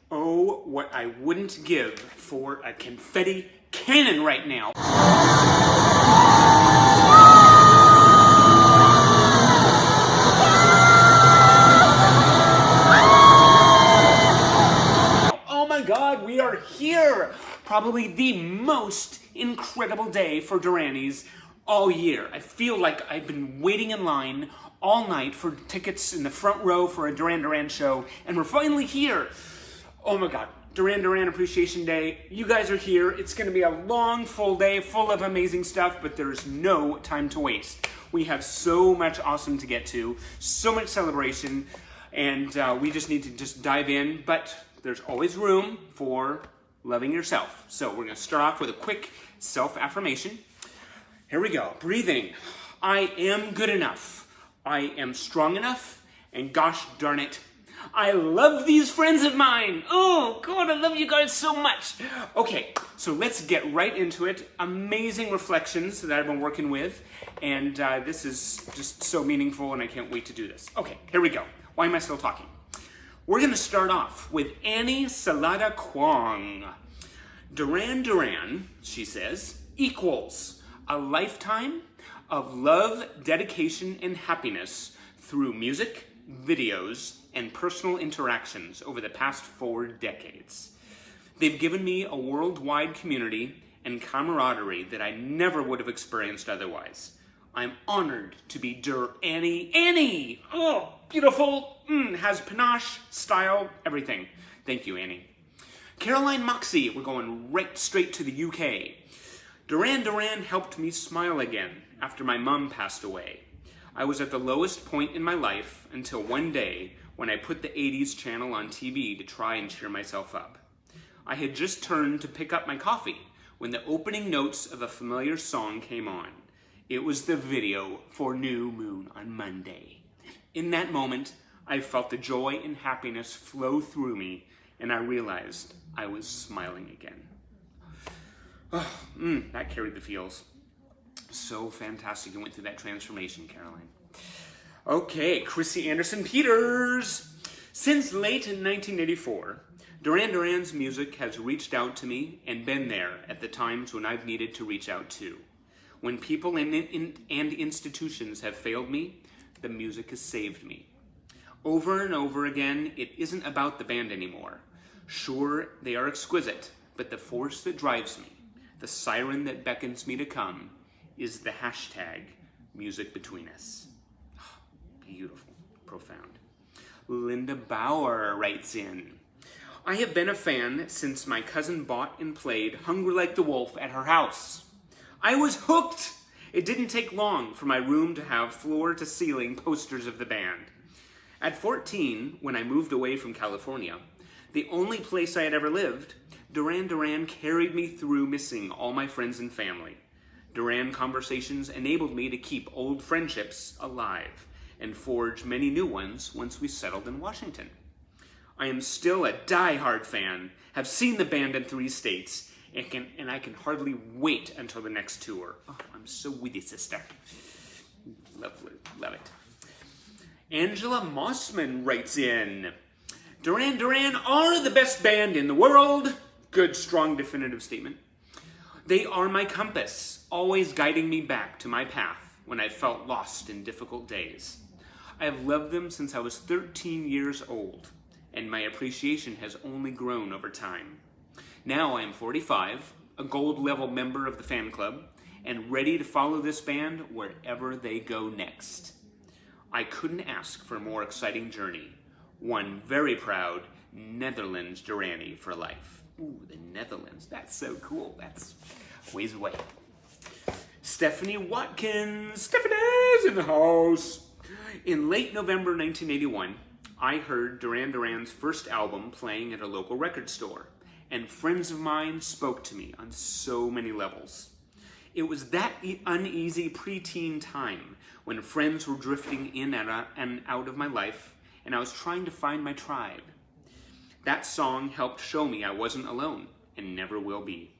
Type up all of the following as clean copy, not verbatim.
Oh, what I wouldn't give for a confetti cannon right now. Oh my God, we are here! Probably the most incredible day for Duranie's all year. I feel like I've been waiting in line all night for tickets in the front row for a Duran Duran show, and we're finally here. Oh my God, Duran Duran Appreciation Day. You guys are here. It's gonna be a long, full day full of amazing stuff, but there's no time to waste. We have so much awesome to get to, so much celebration, and we just need to just dive in, but there's always room for loving yourself. So we're gonna start off with a quick self-affirmation. Here we go, breathing. I am good enough. I am strong enough, and gosh darn it, I love these friends of mine. Oh God, I love you guys so much. Okay, so let's get right into it. Amazing reflections that I've been working with, and this is just so meaningful, and I can't wait to do this. Okay, here we go. Why am I still talking? We're gonna start off with Annie Salada Kwong. Duran Duran, she says, equals a lifetime of love, dedication, and happiness through music, videos, and personal interactions over the past 4 decades. They've given me a worldwide community and camaraderie that I never would have experienced otherwise. I'm honored to be Annie. Oh, beautiful, has panache, style, everything. Thank you, Annie. Caroline Moxie, we're going right straight to the UK. Duran Duran helped me smile again after my mom passed away. I was at the lowest point in my life until one day when I put the 80s channel on TV to try and cheer myself up. I had just turned to pick up my coffee when the opening notes of a familiar song came on. It was the video for New Moon on Monday. In that moment, I felt the joy and happiness flow through me, and I realized I was smiling again. Oh, that carried the feels. So fantastic you went through that transformation, Caroline. Okay, Chrissy Anderson Peters. Since late in 1984, Duran Duran's music has reached out to me and been there at the times when I've needed to reach out too. When people and institutions have failed me, the music has saved me. Over and over again, it isn't about the band anymore. Sure, they are exquisite, but the force that drives me, the siren that beckons me to come, is the hashtag music between us. Oh, beautiful, profound. Linda Bauer writes in, I have been a fan since my cousin bought and played Hungry Like the Wolf at her house. I was hooked. It didn't take long for my room to have floor-to-ceiling posters of the band. At 14, when I moved away from California, the only place I had ever lived, Duran Duran carried me through missing all my friends and family. Duran conversations enabled me to keep old friendships alive and forge many new ones once we settled in Washington. I am still a die-hard fan, have seen the band in 3 states, and I can hardly wait until the next tour. Oh, I'm so with you, sister. Love it. Angela Mossman writes in, Duran Duran are the best band in the world. Good, strong, definitive statement. They are my compass, always guiding me back to my path when I felt lost in difficult days. I have loved them since I was 13 years old, and my appreciation has only grown over time. Now I am 45, a gold-level member of the fan club, and ready to follow this band wherever they go next. I couldn't ask for a more exciting journey. One very proud Netherlands Duranie for life. Ooh, the Netherlands. That's so cool. That's ways away. Stephanie Watkins. Stephanie's in the house. In late November 1981, I heard Duran Duran's first album playing at a local record store, and friends of mine spoke to me on so many levels. It was that uneasy preteen time when friends were drifting in and out of my life, and I was trying to find my tribe. That song helped show me I wasn't alone and never will be.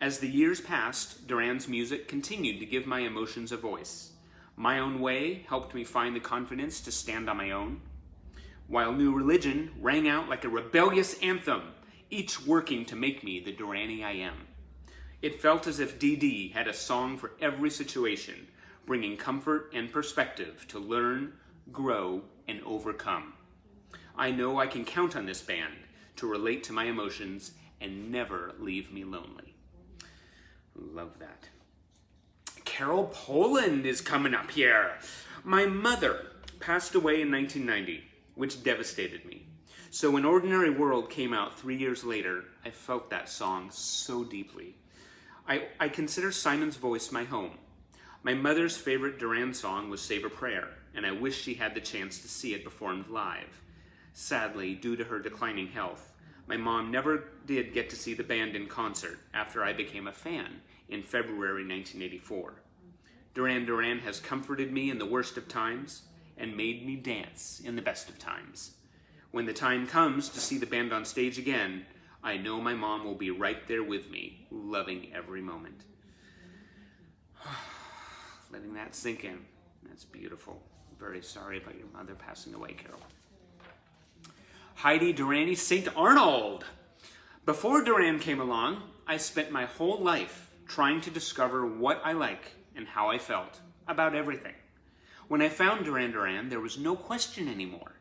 As the years passed, Duran's music continued to give my emotions a voice. My Own Way helped me find the confidence to stand on my own. while New Religion rang out like a rebellious anthem, each working to make me the Duranie I am. It felt as if Ddad had a song for every situation, bringing comfort and perspective to learn, grow, and overcome. I know I can count on this band to relate to my emotions and never leave me lonely. Love that. Carol Poland is coming up here. My mother passed away in 1990, which devastated me. So when Ordinary World came out 3 years later, I felt that song so deeply. I consider Simon's voice my home. My mother's favorite Duran song was Save a Prayer, and I wish she had the chance to see it performed live. Sadly, due to her declining health, my mom never did get to see the band in concert after I became a fan in February 1984. Duran Duran has comforted me in the worst of times and made me dance in the best of times. When the time comes to see the band on stage again, I know my mom will be right there with me, loving every moment. Letting that sink in. That's beautiful. Very sorry about your mother passing away, Carol. Heidi Duranie St. Arnold. Before Duran came along, I spent my whole life trying to discover what I like and how I felt about everything. When I found Duran Duran, there was no question anymore.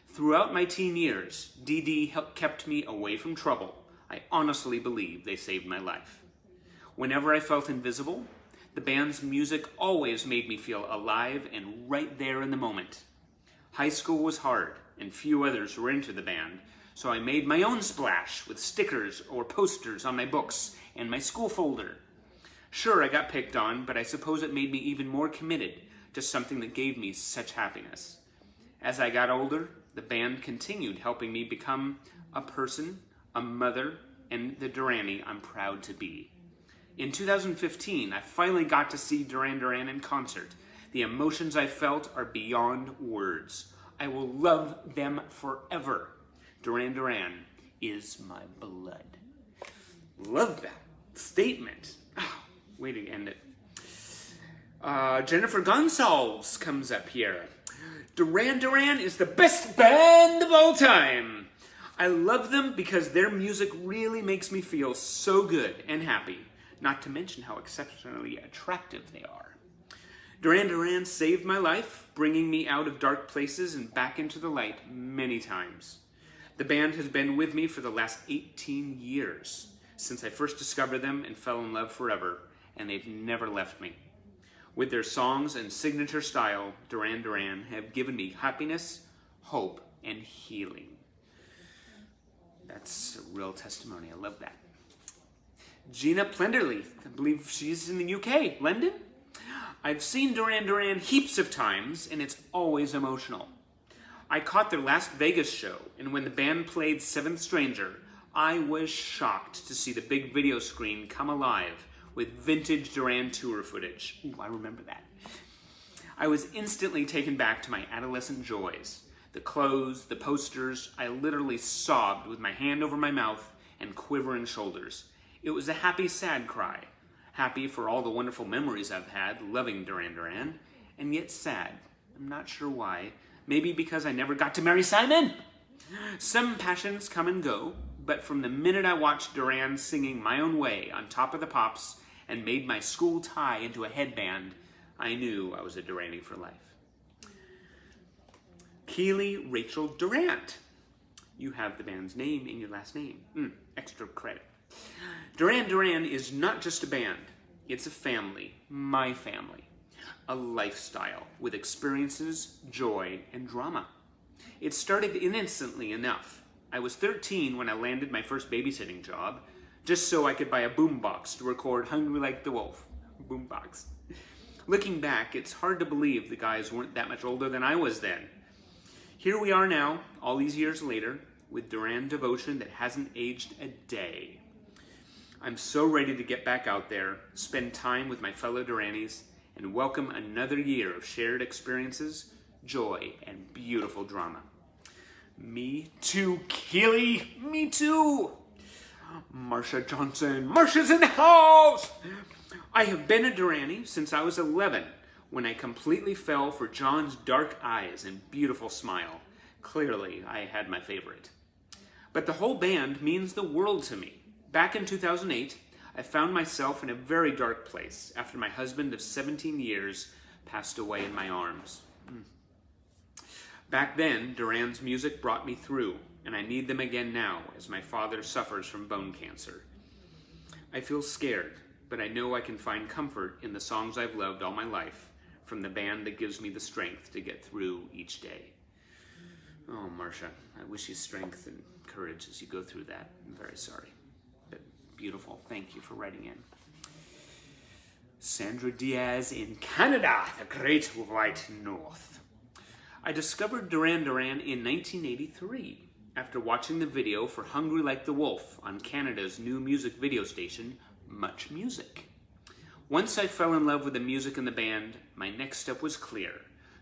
Throughout my teen years, Ddad kept me away from trouble. I honestly believe they saved my life. Whenever I felt invisible, the band's music always made me feel alive and right there in the moment. High school was hard, and few others were into the band, so I made my own splash with stickers or posters on my books and my school folder. Sure, I got picked on, but I suppose it made me even more committed to something that gave me such happiness. As I got older, the band continued helping me become a person, a mother, and the Duranie I'm proud to be. In 2015, I finally got to see Duran Duran in concert. The emotions I felt are beyond words. I will love them forever. Duran Duran is my blood. Love that statement. Oh, way to end it. Jennifer Gonsalves comes up here. Duran Duran is the best band of all time. I love them because their music really makes me feel so good and happy, not to mention how exceptionally attractive they are. Duran Duran saved my life, bringing me out of dark places and back into the light many times. The band has been with me for the last 18 years, since I first discovered them and fell in love forever, and they've never left me. With their songs and signature style, Duran Duran have given me happiness, hope, and healing. That's a real testimony. I love that. Gina Plenderly, I believe she's in the UK, London? I've seen Duran Duran heaps of times, and it's always emotional. I caught their Las Vegas show, and when the band played Seventh Stranger, I was shocked to see the big video screen come alive with vintage Duran tour footage. Ooh, I remember that. I was instantly taken back to my adolescent joys. The clothes, the posters, I literally sobbed with my hand over my mouth and quivering shoulders. It was a happy, sad cry. Happy for all the wonderful memories I've had loving Duran Duran, and yet sad. I'm not sure why. Maybe because I never got to marry Simon? Some passions come and go, but from the minute I watched Duran singing My Own Way on Top of the Pops and made my school tie into a headband, I knew I was a Duranie for life. Keely Rachel Durant. You have the band's name in your last name. Extra credit. Duran Duran is not just a band. It's a family, my family. A lifestyle with experiences, joy, and drama. It started innocently enough. I was 13 when I landed my first babysitting job, just so I could buy a boombox to record Hungry Like the Wolf. Boombox. Looking back, it's hard to believe the guys weren't that much older than I was then. Here we are now, all these years later, with Duran devotion that hasn't aged a day. I'm so ready to get back out there, spend time with my fellow Duranies, and welcome another year of shared experiences, joy, and beautiful drama. Me too, Keely. Me too. Marsha Johnson. Marsha's in the house. I have been a Duranie since I was 11, when I completely fell for John's dark eyes and beautiful smile. Clearly, I had my favorite. But the whole band means the world to me. Back in 2008, I found myself in a very dark place after my husband of 17 years passed away in my arms. Back then, Duran's music brought me through, and I need them again now as my father suffers from bone cancer. I feel scared, but I know I can find comfort in the songs I've loved all my life, from the band that gives me the strength to get through each day. Oh, Marcia, I wish you strength and courage as you go through that. I'm very sorry. But beautiful. Thank you for writing in. Sandra Diaz in Canada, the Great White North. I discovered Duran Duran in 1983 after watching the video for Hungry Like the Wolf on Canada's new music video station, Much Music. Once I fell in love with the music and the band, my next step was clear: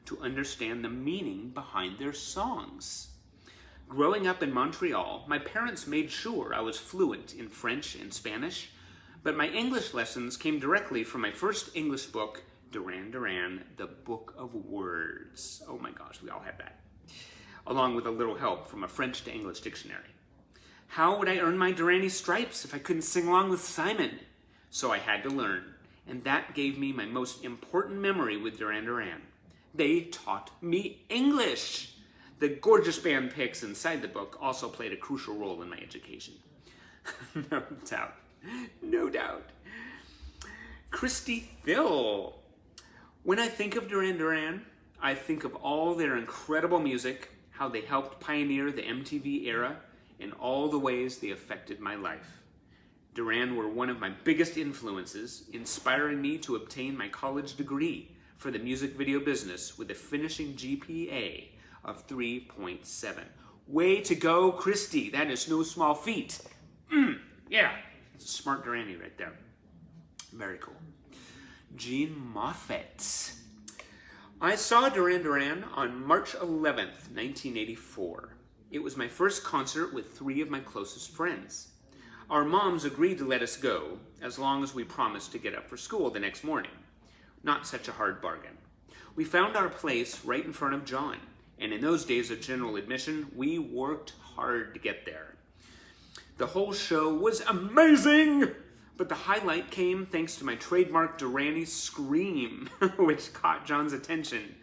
to understand the meaning behind their songs. Growing up in Montreal, my parents made sure I was fluent in French and Spanish, but my English lessons came directly from my first English book, Duran Duran, The Book of Words. Oh my gosh, we all had that. Along with a little help from a French to English dictionary. How would I earn my Duranie stripes if I couldn't sing along with Simon? So I had to learn, and that gave me my most important memory with Duran Duran. They taught me English. The gorgeous band pics inside the book also played a crucial role in my education. No doubt. No doubt. Christy Thill. When I think of Duran Duran, I think of all their incredible music, how they helped pioneer the MTV era, and all the ways they affected my life. Duran were one of my biggest influences, inspiring me to obtain my college degree for the music video business with a finishing GPA of 3.7. Way to go, Christy. That is no small feat. Yeah, it's a smart Duranie right there. Very cool. Gene Moffett. I saw Duran Duran on March 11th, 1984. It was my first concert with 3 of my closest friends. Our moms agreed to let us go, as long as we promised to get up for school the next morning. Not such a hard bargain. We found our place right in front of John, and in those days of general admission, we worked hard to get there. The whole show was amazing, but the highlight came thanks to my trademark Duranie scream, which caught John's attention.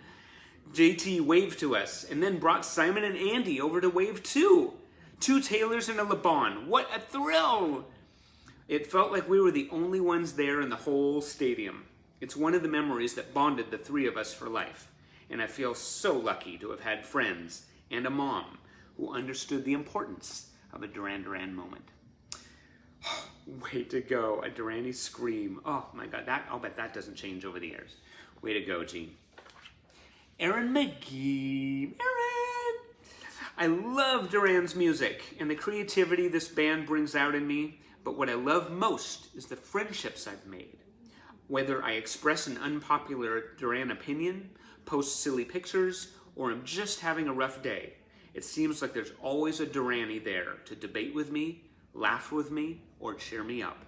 JT waved to us, and then brought Simon and Andy over to wave too. 2 Taylors and a LeBon. What a thrill! It felt like we were the only ones there in the whole stadium. It's one of the memories that bonded the 3 of us for life, and I feel so lucky to have had friends and a mom who understood the importance of a Duran Duran moment. Way to go, a Duranie scream. Oh my God, I'll bet that doesn't change over the years. Way to go, Gene. Aaron McGee. Aaron! I love Duran's music and the creativity this band brings out in me, but what I love most is the friendships I've made. Whether I express an unpopular Duran opinion, post silly pictures, or am just having a rough day, it seems like there's always a Duranie there to debate with me, laugh with me, or cheer me up.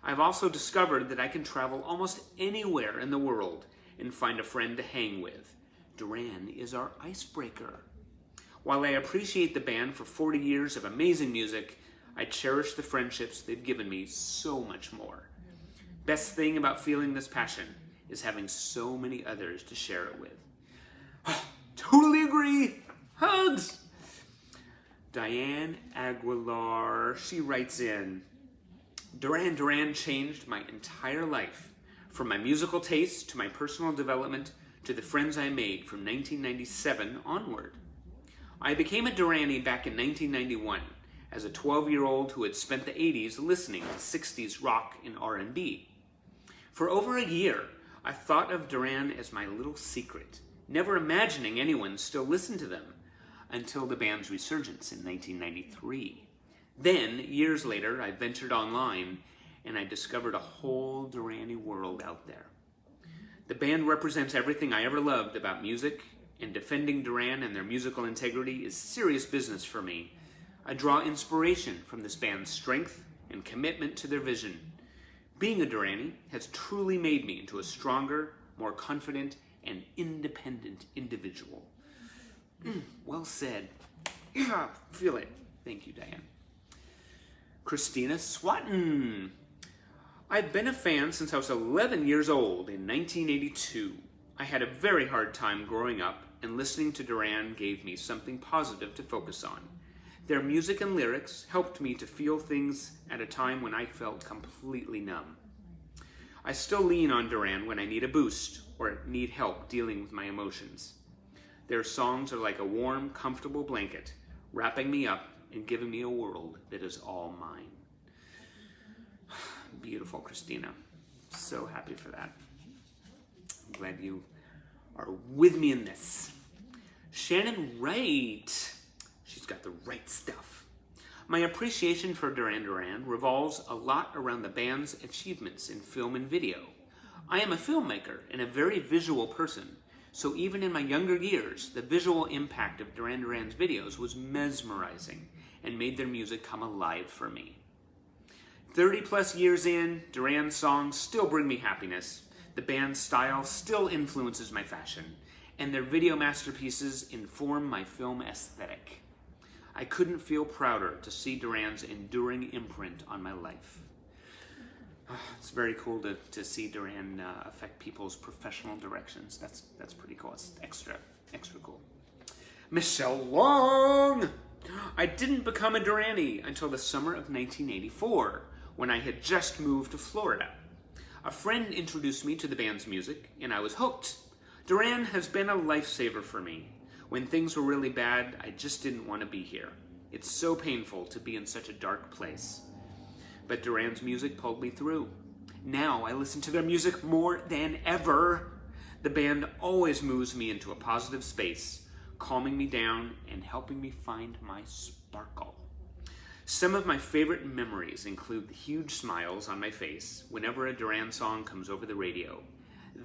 I've also discovered that I can travel almost anywhere in the world and find a friend to hang with. Duran is our icebreaker. While I appreciate the band for 40 years of amazing music, I cherish the friendships they've given me so much more. Best thing about feeling this passion is having so many others to share it with. Totally agree. Hugs. Diane Aguilar, she writes in, Duran Duran changed my entire life, from my musical tastes to my personal development to the friends I made from 1997 onward. I became a Duranie back in 1991 as a 12-year-old who had spent the 80s listening to 60s rock and R&B. For over a year, I thought of Duran as my little secret, never imagining anyone still listened to them, until the band's resurgence in 1993. Then, years later, I ventured online and I discovered a whole Duranie world out there. The band represents everything I ever loved about music, and defending Duran and their musical integrity is serious business for me. I draw inspiration from this band's strength and commitment to their vision. Being a Duranie has truly made me into a stronger, more confident, and independent individual. Way Well said. Yeah, feel it. Thank you, Diane. Christina Swatton. I've been a fan since I was 11 years old in 1982. I had a very hard time growing up, and listening to Duran gave me something positive to focus on. Their music and lyrics helped me to feel things at a time when I felt completely numb. I still lean on Duran when I need a boost or need help dealing with my emotions. Their songs are like a warm, comfortable blanket, wrapping me up and giving me a world that is all mine. Beautiful, Christina. So happy for that. I'm glad you are with me in this. Shannon Wright. She's got the right stuff. My appreciation for Duran Duran revolves a lot around the band's achievements in film and video. I am a filmmaker and a very visual person, so even in my younger years, the visual impact of Duran Duran's videos was mesmerizing and made their music come alive for me. 30 plus years in, Duran's songs still bring me happiness. The band's style still influences my fashion, and their video masterpieces inform my film aesthetic. I couldn't feel prouder to see Duran's enduring imprint on my life. It's very cool to see Duran affect people's professional directions. That's pretty cool. It's extra cool. Michelle Long! I didn't become a Duranie until the summer of 1984, when I had just moved to Florida. A friend introduced me to the band's music, and I was hooked. Duran has been a lifesaver for me. When things were really bad, I just didn't want to be here. It's so painful to be in such a dark place. But Duran's music pulled me through. Now I listen to their music more than ever. The band always moves me into a positive space, calming me down and helping me find my sparkle. Some of my favorite memories include the huge smiles on my face whenever a Duran song comes over the radio.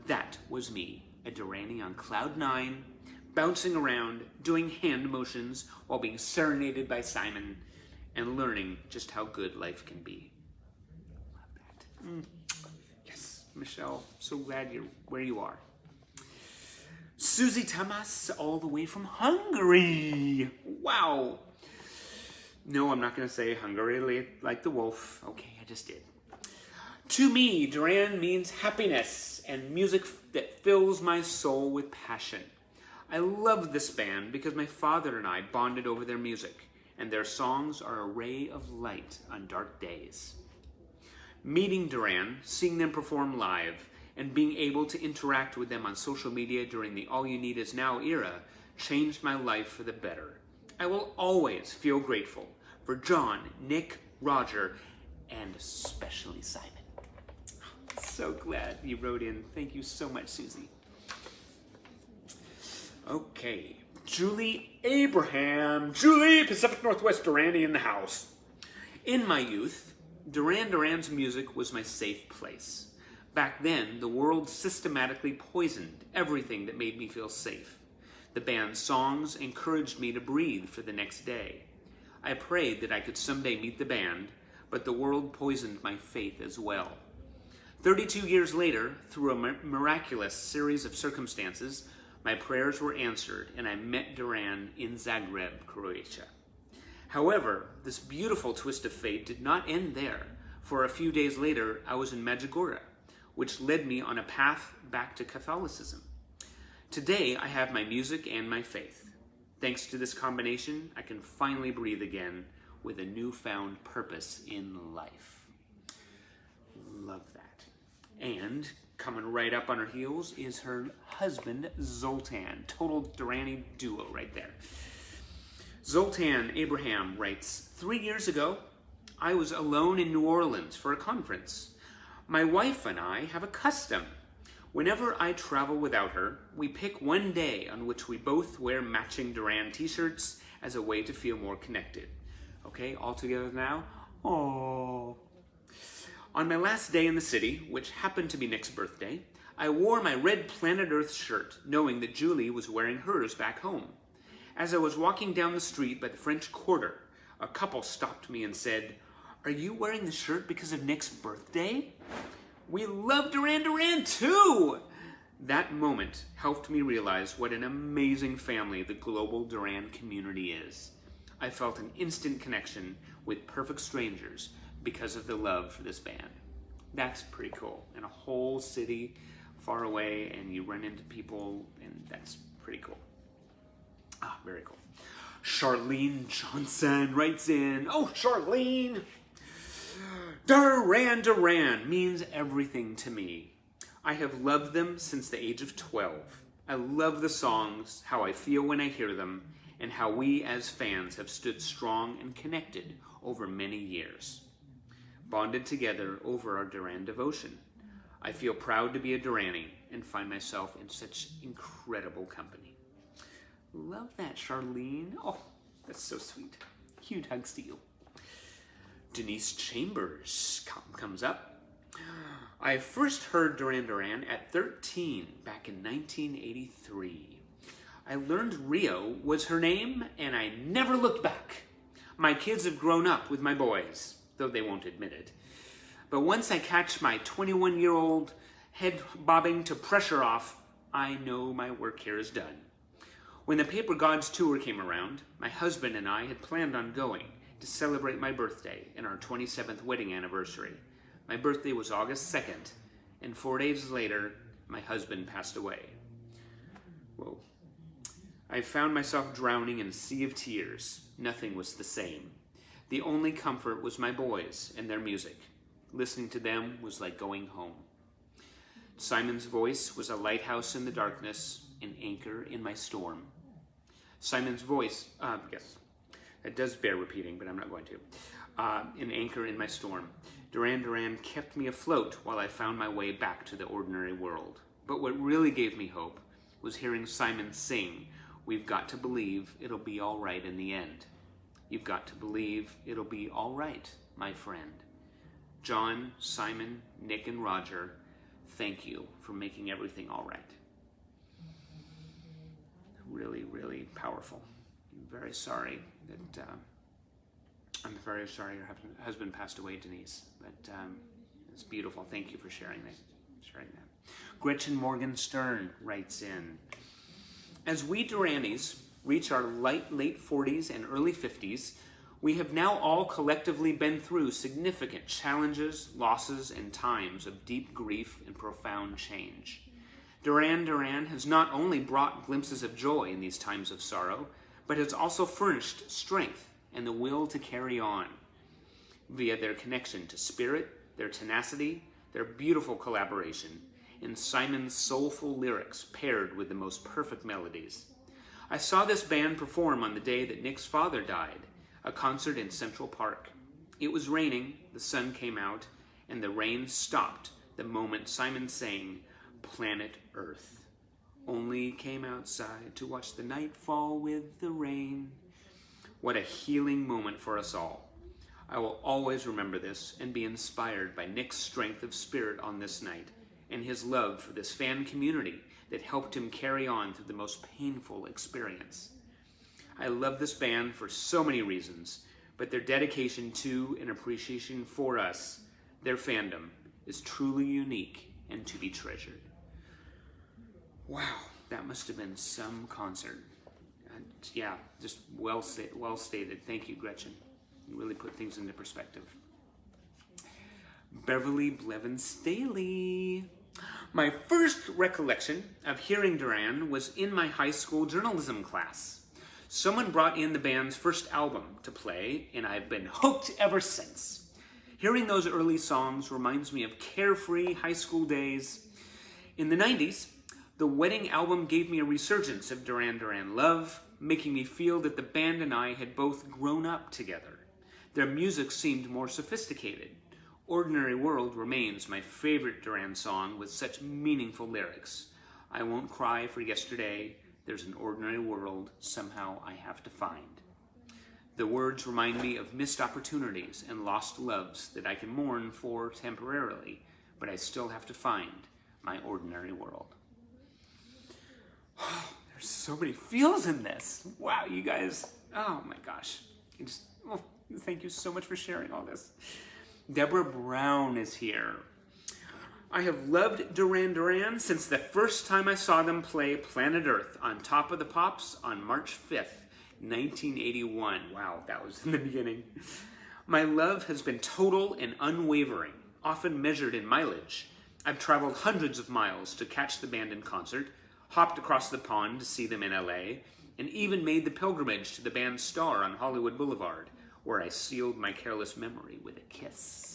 That was me, a Duranie on cloud 9, bouncing around, doing hand motions while being serenaded by Simon, and learning just how good life can be. Love that. Yes, Michelle, so glad you're where you are. Susie Tamas, all the way from Hungary. Wow. No, I'm not going to say Hungary like the wolf. Okay, I just did. To me, Duran means happiness and music that fills my soul with passion. I love this band because my father and I bonded over their music, and their songs are a ray of light on dark days. Meeting Duran, seeing them perform live, and being able to interact with them on social media during the All You Need Is Now era changed my life for the better. I will always feel grateful for John, Nick, Roger, and especially Simon. So glad you wrote in. Thank you so much, Susie. Okay, Julie Abraham. Julie, Pacific Northwest Duranie in the house. In my youth, Duran Duran's music was my safe place. Back then, the world systematically poisoned everything that made me feel safe. The band's songs encouraged me to breathe for the next day. I prayed that I could someday meet the band, but the world poisoned my faith as well. 32 years later, through a miraculous series of circumstances, my prayers were answered, and I met Duran in Zagreb, Croatia. However, this beautiful twist of fate did not end there, for a few days later, I was in Medjugorje, which led me on a path back to Catholicism. Today, I have my music and my faith. Thanks to this combination, I can finally breathe again with a newfound purpose in life. Love that. And coming right up on her heels is her husband, Zoltan. Total Duranie duo right there. Zoltan Abraham writes, 3 years ago, I was alone in New Orleans for a conference. My wife and I have a custom. Whenever I travel without her, we pick one day on which we both wear matching Duran t-shirts as a way to feel more connected. Okay, all together now? Aww. On my last day in the city, which happened to be Nick's birthday, I wore my red Planet Earth shirt, knowing that Julie was wearing hers back home. As I was walking down the street by the French Quarter, a couple stopped me and said, "Are you wearing the shirt because of Nick's birthday?" We love Duran Duran too! That moment helped me realize what an amazing family the global Duran community is. I felt an instant connection with perfect strangers because of the love for this band. That's pretty cool. In a whole city far away, and you run into people, and that's pretty cool. Ah, very cool. Charlene Johnson writes in, oh, Charlene! Duran Duran means everything to me. I have loved them since the age of 12. I love the songs, how I feel when I hear them, and how we as fans have stood strong and connected over many years. Bonded together over our Duran devotion. I feel proud to be a Duranie and find myself in such incredible company. Love that, Charlene. Oh, that's so sweet. Huge hugs to you. Denise Chambers comes up. I first heard Duran Duran at 13 back in 1983. I learned Rio was her name and I never looked back. My kids have grown up with my boys, though they won't admit it. But once I catch my 21-year-old head bobbing to Pressure Off, I know my work here is done. When the Paper Gods tour came around, my husband and I had planned on going to celebrate my birthday and our 27th wedding anniversary. My birthday was August 2nd, and 4 days later, my husband passed away. Whoa. I found myself drowning in a sea of tears. Nothing was the same. The only comfort was my boys and their music. Listening to them was like going home. Simon's voice was a lighthouse in the darkness, an anchor in my storm. Simon's voice, yes, it does bear repeating, but I'm not going to. An anchor in my storm. Duran Duran kept me afloat while I found my way back to the ordinary world. But what really gave me hope was hearing Simon sing, "We've got to believe it'll be all right in the end. You've got to believe it'll be all right, my friend." John, Simon, Nick, and Roger, thank you for making everything all right. Really, really powerful. I'm very sorry that your husband passed away, Denise. But it's beautiful. Thank you for sharing that. Gretchen Morgan Stern writes in, as we Duranis reach our late 40s and early 50s, we have now all collectively been through significant challenges, losses, and times of deep grief and profound change. Duran Duran has not only brought glimpses of joy in these times of sorrow, but has also furnished strength and the will to carry on via their connection to spirit, their tenacity, their beautiful collaboration, and Simon's soulful lyrics paired with the most perfect melodies. I saw this band perform on the day that Nick's father died, a concert in Central Park. It was raining, the sun came out, and the rain stopped the moment Simon sang Planet Earth. Only came outside to watch the night fall with the rain. What a healing moment for us all. I will always remember this and be inspired by Nick's strength of spirit on this night and his love for this fan community that helped him carry on through the most painful experience. I love this band for so many reasons, but their dedication to and appreciation for us, their fandom, is truly unique and to be treasured. Wow, that must have been some concert. Yeah, just well stated. Thank you, Gretchen. You really put things into perspective. Beverly Blevins Staley. My first recollection of hearing Duran was in my high school journalism class. Someone brought in the band's first album to play, and I've been hooked ever since. Hearing those early songs reminds me of carefree high school days. In the 90s, the wedding album gave me a resurgence of Duran Duran love, making me feel that the band and I had both grown up together. Their music seemed more sophisticated. Ordinary World remains my favorite Duran song with such meaningful lyrics. I won't cry for yesterday. There's an ordinary world somehow I have to find. The words remind me of missed opportunities and lost loves that I can mourn for temporarily, but I still have to find my ordinary world. Oh, there's so many feels in this. Wow, you guys. Oh my gosh. Thank you so much for sharing all this. Deborah Brown is here. I have loved Duran Duran since the first time I saw them play Planet Earth on Top of the Pops on March 5th, 1981. Wow, that was in the beginning. My love has been total and unwavering, often measured in mileage. I've traveled hundreds of miles to catch the band in concert, hopped across the pond to see them in LA, and even made the pilgrimage to the band's star on Hollywood Boulevard, where I sealed my careless memory with a kiss.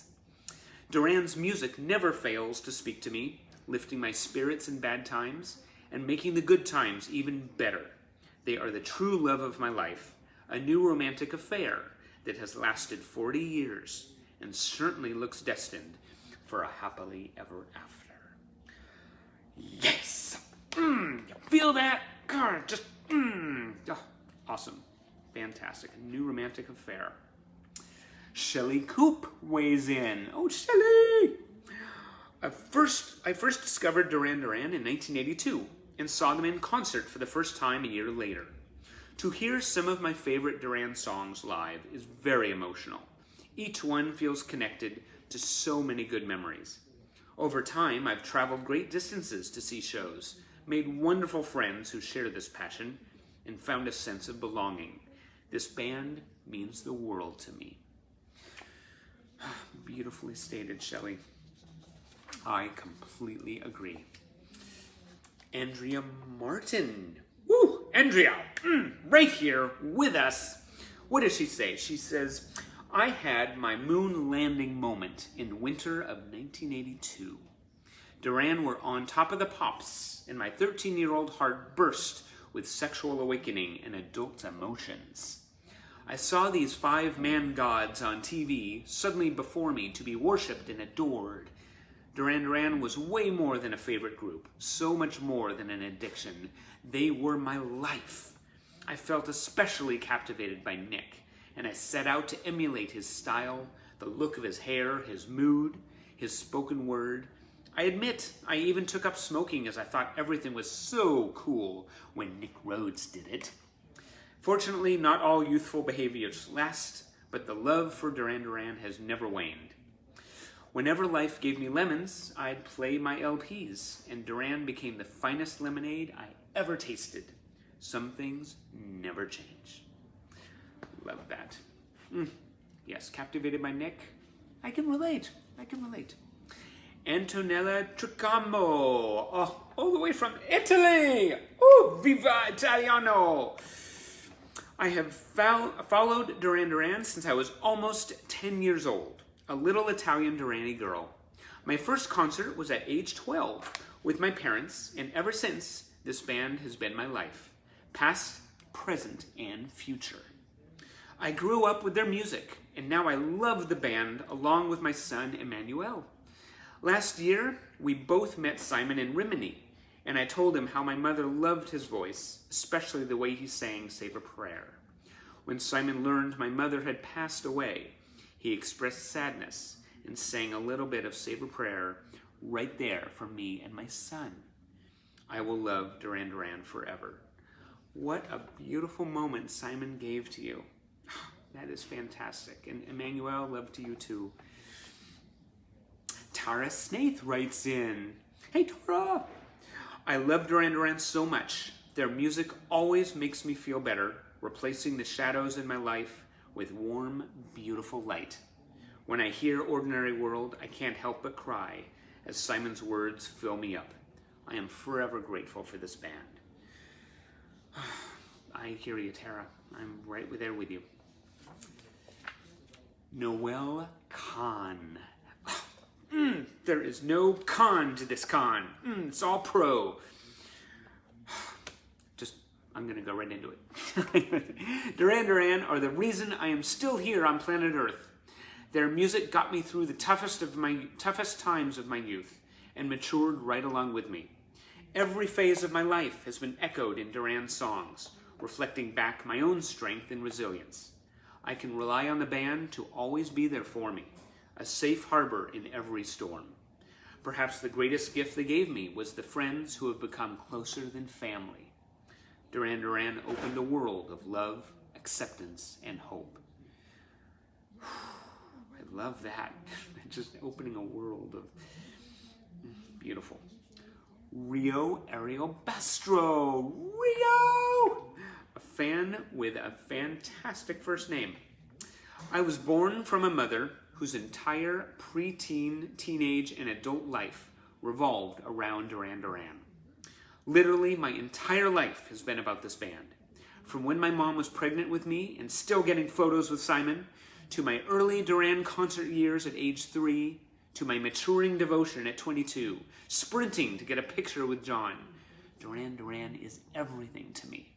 Duran's music never fails to speak to me, lifting my spirits in bad times and making the good times even better. They are the true love of my life, a new romantic affair that has lasted 40 years and certainly looks destined for a happily ever after. Yes! You feel that? God, just, oh, awesome. Fantastic. A new romantic affair. Shelley Coop weighs in. Oh, Shelley! I first discovered Duran Duran in 1982 and saw them in concert for the first time a year later. To hear some of my favorite Duran songs live is very emotional. Each one feels connected to so many good memories. Over time, I've traveled great distances to see shows, made wonderful friends who share this passion, and found a sense of belonging. This band means the world to me. Beautifully stated, Shelley. I completely agree. Andrea Martin. Woo! Andrea! Right here with us. What does she say? She says, I had my moon landing moment in winter of 1982. Duran were on Top of the Pops, and my 13-year-old heart burst with sexual awakening and adult emotions. I saw these 5 man gods on TV suddenly before me to be worshipped and adored. Duran Duran was way more than a favorite group, so much more than an addiction. They were my life. I felt especially captivated by Nick, and I set out to emulate his style, the look of his hair, his mood, his spoken word. I admit, I even took up smoking as I thought everything was so cool when Nick Rhodes did it. Fortunately, not all youthful behaviors last, but the love for Duran Duran has never waned. Whenever life gave me lemons, I'd play my LPs, and Duran became the finest lemonade I ever tasted. Some things never change. Love that. Yes, captivated by Nick. I can relate. Antonella Tricamo. Oh, all the way from Italy. Oh, viva Italiano. I have followed Duran Duran since I was almost 10 years old, a little Italian Duranie girl. My first concert was at age 12 with my parents, and ever since, this band has been my life, past, present, and future. I grew up with their music, and now I love the band along with my son, Emmanuel. Last year, we both met Simon in Rimini, and I told him how my mother loved his voice, especially the way he sang Save a Prayer. When Simon learned my mother had passed away, he expressed sadness and sang a little bit of Save a Prayer right there for me and my son. I will love Duran Duran forever. What a beautiful moment Simon gave to you. That is fantastic. And Emmanuel, love to you too. Tara Snaith writes in, Hey Tara! I love Duran Duran so much. Their music always makes me feel better, replacing the shadows in my life with warm, beautiful light. When I hear Ordinary World, I can't help but cry as Simon's words fill me up. I am forever grateful for this band. I hear you, Tara. I'm right there with you. Noel Khan. There is no con to this con. It's all pro. I'm going to go right into it. Duran Duran are the reason I am still here on planet Earth. Their music got me through the toughest times of my youth and matured right along with me. Every phase of my life has been echoed in Duran's songs, reflecting back my own strength and resilience. I can rely on the band to always be there for me, a safe harbor in every storm. Perhaps the greatest gift they gave me was the friends who have become closer than family. Duran Duran opened a world of love, acceptance, and hope. I love that. Just opening a world of... Beautiful. Rio Ariel Bastro. Rio! A fan with a fantastic first name. I was born from a mother whose entire preteen, teenage, and adult life revolved around Duran Duran. Literally, my entire life has been about this band. From when my mom was pregnant with me and still getting photos with Simon, to my early Duran concert years at age 3, to my maturing devotion at 22, sprinting to get a picture with John. Duran Duran is everything to me.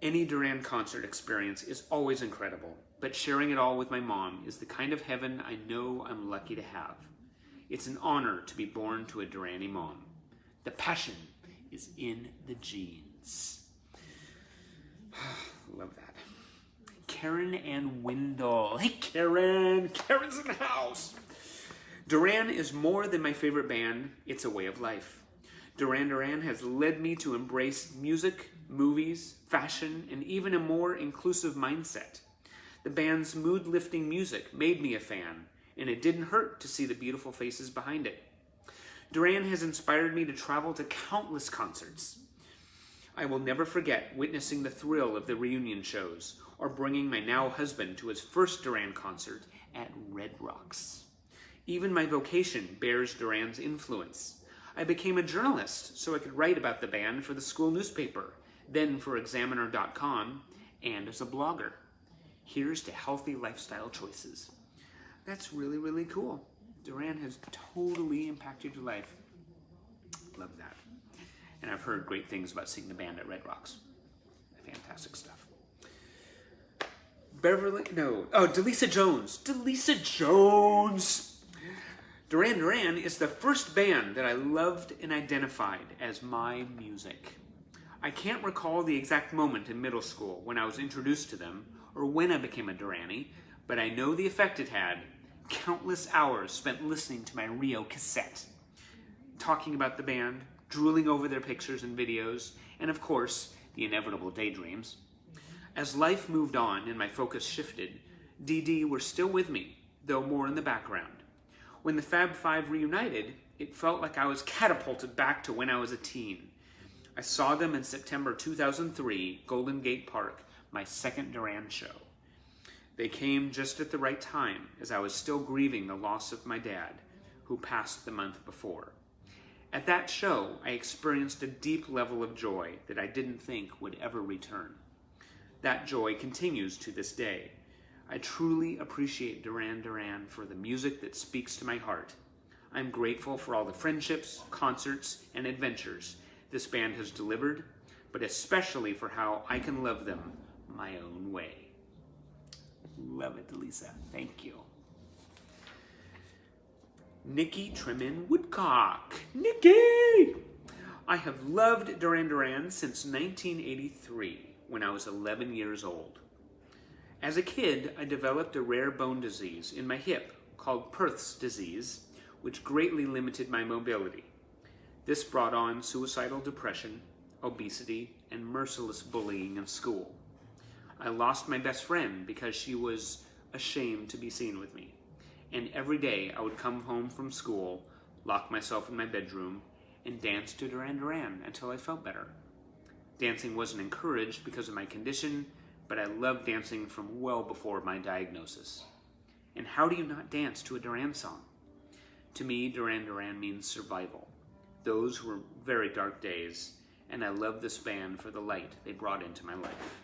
Any Duran concert experience is always incredible, but sharing it all with my mom is the kind of heaven I know I'm lucky to have. It's an honor to be born to a Duranie mom. The passion is in the genes. Love that. Karen and Wendell. Hey, Karen! Karen's in the house! Duran is more than my favorite band. It's a way of life. Duran Duran has led me to embrace music, movies, fashion, and even a more inclusive mindset. The band's mood-lifting music made me a fan, and it didn't hurt to see the beautiful faces behind it. Duran has inspired me to travel to countless concerts. I will never forget witnessing the thrill of the reunion shows, or bringing my now husband to his first Duran concert at Red Rocks. Even my vocation bears Duran's influence. I became a journalist so I could write about the band for the school newspaper, then for Examiner.com, and as a blogger. Here's to healthy lifestyle choices. That's really, really cool. Duran has totally impacted your life. Love that. And I've heard great things about seeing the band at Red Rocks. Fantastic stuff. Delisa Jones. Delisa Jones! Duran Duran is the first band that I loved and identified as my music. I can't recall the exact moment in middle school when I was introduced to them or when I became a Duranie, but I know the effect it had. Countless hours spent listening to my Rio cassette, talking about the band, drooling over their pictures and videos, and of course, the inevitable daydreams. As life moved on and my focus shifted, Ddad were still with me, though more in the background. When the Fab Five reunited, it felt like I was catapulted back to when I was a teen. I saw them in September 2003, Golden Gate Park, my second Duran show. They came just at the right time, as I was still grieving the loss of my dad, who passed the month before. At that show, I experienced a deep level of joy that I didn't think would ever return. That joy continues to this day. I truly appreciate Duran Duran for the music that speaks to my heart. I'm grateful for all the friendships, concerts, and adventures this band has delivered, but especially for how I can love them my own way. Love it, Lisa. Thank you. Nikki Tremin Woodcock. Nikki! I have loved Duran Duran since 1983, when I was 11 years old. As a kid, I developed a rare bone disease in my hip called Perth's disease, which greatly limited my mobility. This brought on suicidal depression, obesity, and merciless bullying in school. I lost my best friend because she was ashamed to be seen with me. And every day I would come home from school, lock myself in my bedroom, and dance to Duran Duran until I felt better. Dancing wasn't encouraged because of my condition, but I loved dancing from well before my diagnosis. And how do you not dance to a Duran song? To me, Duran Duran means survival. Those were very dark days, and I love this band for the light they brought into my life.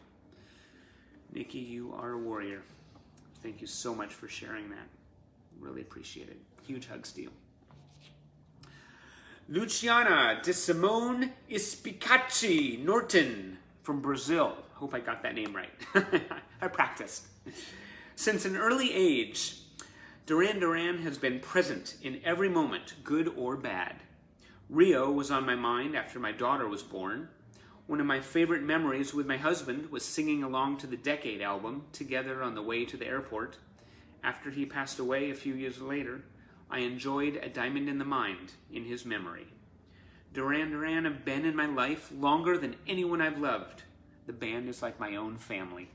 Nikki, you are a warrior. Thank you so much for sharing that. Really appreciate it. Huge hugs to you. Luciana de Simone Espicacci Norton from Brazil. Hope I got that name right. I practiced. Since an early age, Duran Duran has been present in every moment, good or bad. Rio was on my mind after my daughter was born. One of my favorite memories with my husband was singing along to the Decade album together on the way to the airport. After he passed away a few years later, I enjoyed A Diamond in the Mind in his memory. Duran Duran have been in my life longer than anyone I've loved. The band is like my own family.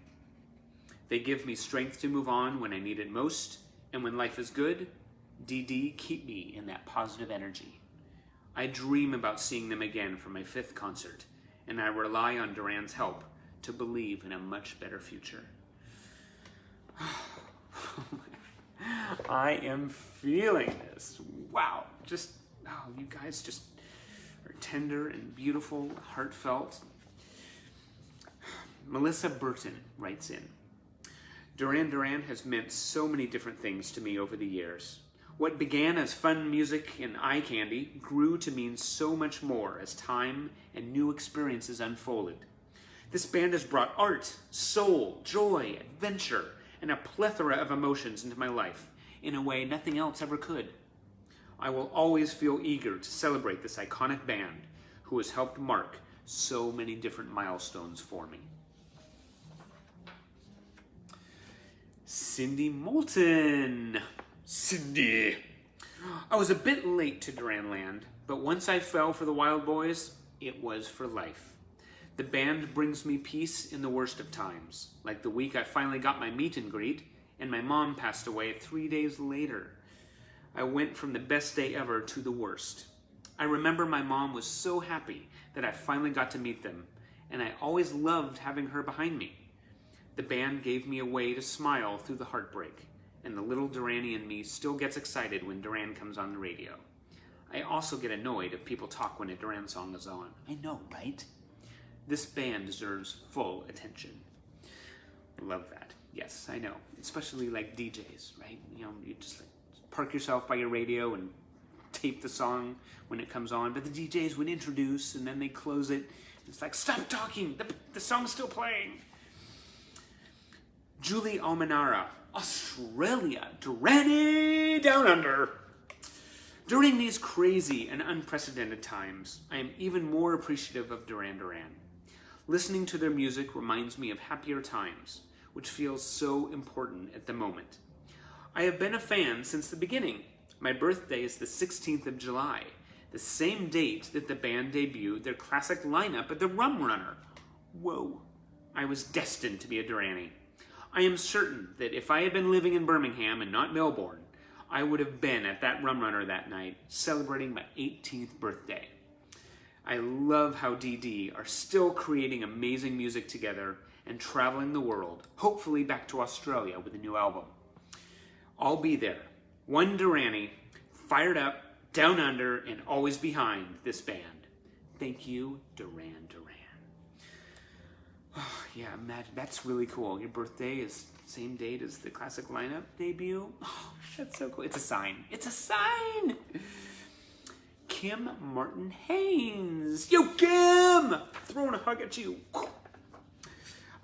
They give me strength to move on when I need it most, and when life is good, Ddad, keep me in that positive energy. I dream about seeing them again for my 5th concert, and I rely on Duran's help to believe in a much better future. I am feeling this. Wow. You guys just are tender and beautiful, heartfelt. Melissa Burton writes in, Duran has meant so many different things to me over the years. What began as fun music and eye candy grew to mean so much more as time and new experiences unfolded. This band has brought art, soul, joy, adventure, and a plethora of emotions into my life in a way nothing else ever could. I will always feel eager to celebrate this iconic band who has helped mark so many different milestones for me. Cindy Moulton. Cindy. I was a bit late to Duranland, but once I fell for the Wild Boys, it was for life. The band brings me peace in the worst of times, like the week I finally got my meet and greet, and my mom passed away 3 days later. I went from the best day ever to the worst. I remember my mom was so happy that I finally got to meet them, and I always loved having her behind me. The band gave me a way to smile through the heartbreak, and the little Duranie in me still gets excited when Duran comes on the radio. I also get annoyed if people talk when a Duran song is on. I know, right? This band deserves full attention. Love that. Yes, I know. Especially like DJs, right? You just like park yourself by your radio and tape the song when it comes on. But the DJs would introduce and then they close it. It's like, stop talking. The song's still playing. Julie Almanara, Australia, Duranie Down Under. During these crazy and unprecedented times, I am even more appreciative of Duran. Listening to their music reminds me of happier times, which feels so important at the moment. I have been a fan since the beginning. My birthday is the 16th of July, the same date that the band debuted their classic lineup at the Rum Runner. Whoa, I was destined to be a Duranie. I am certain that if I had been living in Birmingham and not Melbourne, I would have been at that Rum Runner that night, celebrating my 18th birthday. I love how Ddad are still creating amazing music together and traveling the world, hopefully back to Australia with a new album. I'll be there, one Duranie, fired up, down under, and always behind this band. Thank you, Duran. Oh, yeah, imagine, that's really cool. Your birthday is the same date as the classic lineup debut. Oh, that's so cool. It's a sign. It's a sign! Kim Martin Haynes. Yo, Kim! Throwing a hug at you.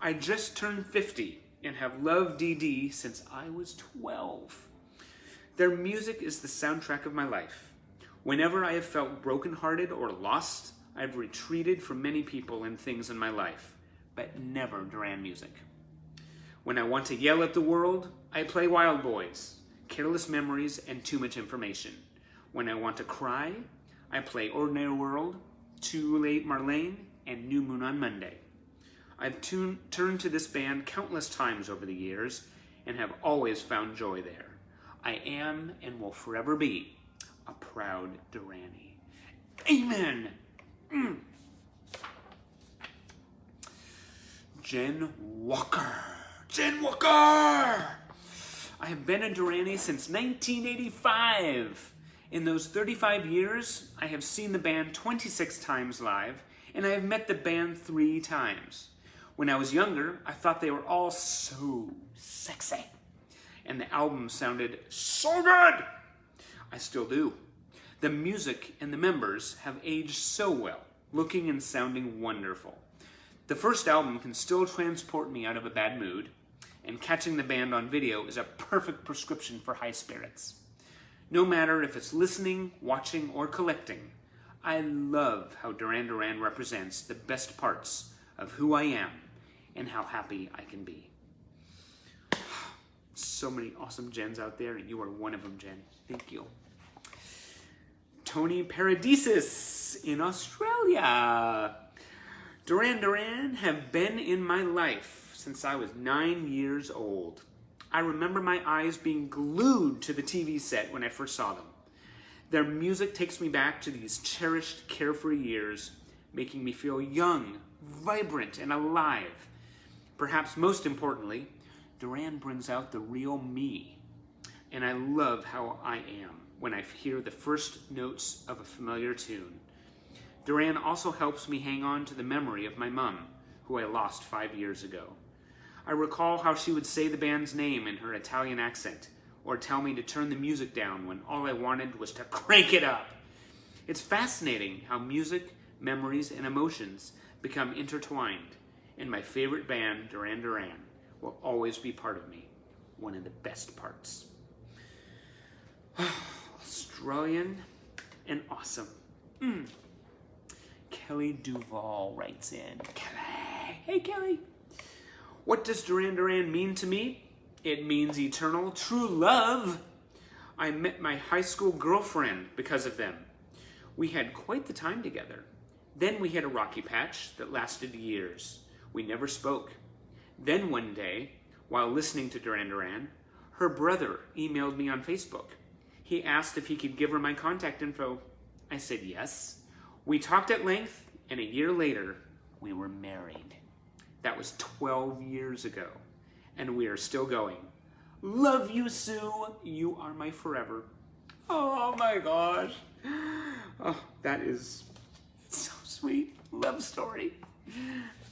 I just turned 50 and have loved Ddad since I was 12. Their music is the soundtrack of my life. Whenever I have felt brokenhearted or lost, I've retreated from many people and things in my life, but never Duran music. When I want to yell at the world, I play Wild Boys, Careless Memories, and Too Much Information. When I want to cry, I play Ordinary World, Too Late Marlene, and New Moon on Monday. I've turned to this band countless times over the years and have always found joy there. I am and will forever be a proud Duranie. Amen! Jen Walker. Jen Walker! I have been a Duranie since 1985. In those 35 years, I have seen the band 26 times live, and I have met the band 3 times. When I was younger, I thought they were all so sexy, and the album sounded so good. I still do. The music and the members have aged so well, looking and sounding wonderful. The first album can still transport me out of a bad mood, and catching the band on video is a perfect prescription for high spirits. No matter if it's listening, watching, or collecting, I love how Duran represents the best parts of who I am and how happy I can be. So many awesome Jens out there, and you are one of them, Jen. Thank you. Tony Paradises in Australia. Duran have been in my life since I was 9 years old. I remember my eyes being glued to the TV set when I first saw them. Their music takes me back to these cherished, carefree years, making me feel young, vibrant, and alive. Perhaps most importantly, Duran brings out the real me, and I love how I am when I hear the first notes of a familiar tune. Duran also helps me hang on to the memory of my mom, who I lost 5 years ago. I recall how she would say the band's name in her Italian accent, or tell me to turn the music down when all I wanted was to crank it up. It's fascinating how music, memories, and emotions become intertwined, and my favorite band, Duran Duran, will always be part of me, one of the best parts. Australian and awesome. Kelly Duvall writes in. Kelly! Hey, Kelly! What does Duran Duran mean to me? It means eternal, true love. I met my high school girlfriend because of them. We had quite the time together. Then we hit a rocky patch that lasted years. We never spoke. Then one day, while listening to Duran Duran, her brother emailed me on Facebook. He asked if he could give her my contact info. I said yes. We talked at length, and a year later, we were married. That was 12 years ago, and we are still going. Love you, Sue. You are my forever. Oh my gosh. Oh, that is so sweet. Love story.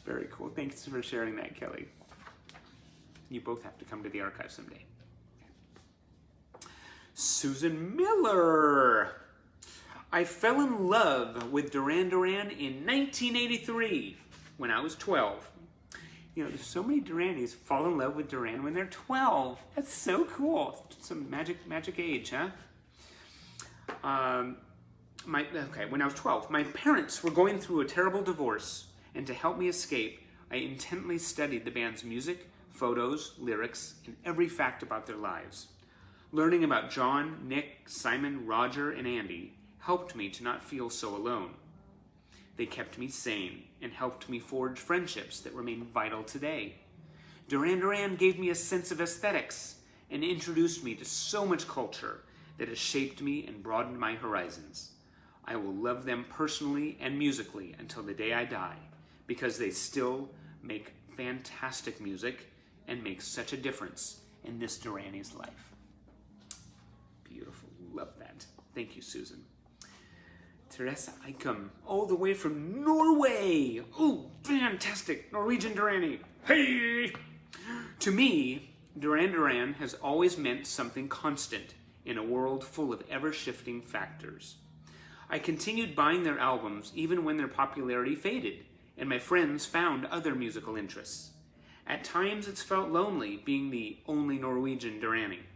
Very cool. Thanks for sharing that, Kelly. You both have to come to the archive someday. Susan Miller. I fell in love with Duran Duran in 1983 when I was 12. You know, there's so many Duranis fall in love with Duran when they're 12. That's so cool. Some magic age, huh? When I was 12, my parents were going through a terrible divorce, and to help me escape, I intently studied the band's music, photos, lyrics, and every fact about their lives. Learning about John, Nick, Simon, Roger, and Andy helped me to not feel so alone. They kept me sane and helped me forge friendships that remain vital today. Duran Duran gave me a sense of aesthetics and introduced me to so much culture that has shaped me and broadened my horizons. I will love them personally and musically until the day I die, because they still make fantastic music and make such a difference in this Durani's life. Beautiful. Love that. Thank you, Susan. Teresa Eikum, all the way from Norway. Oh, fantastic. Norwegian Duranie. Hey! To me, Duran Duran has always meant something constant in a world full of ever-shifting factors. I continued buying their albums even when their popularity faded, and my friends found other musical interests. At times, it's felt lonely being the only Norwegian Duranie.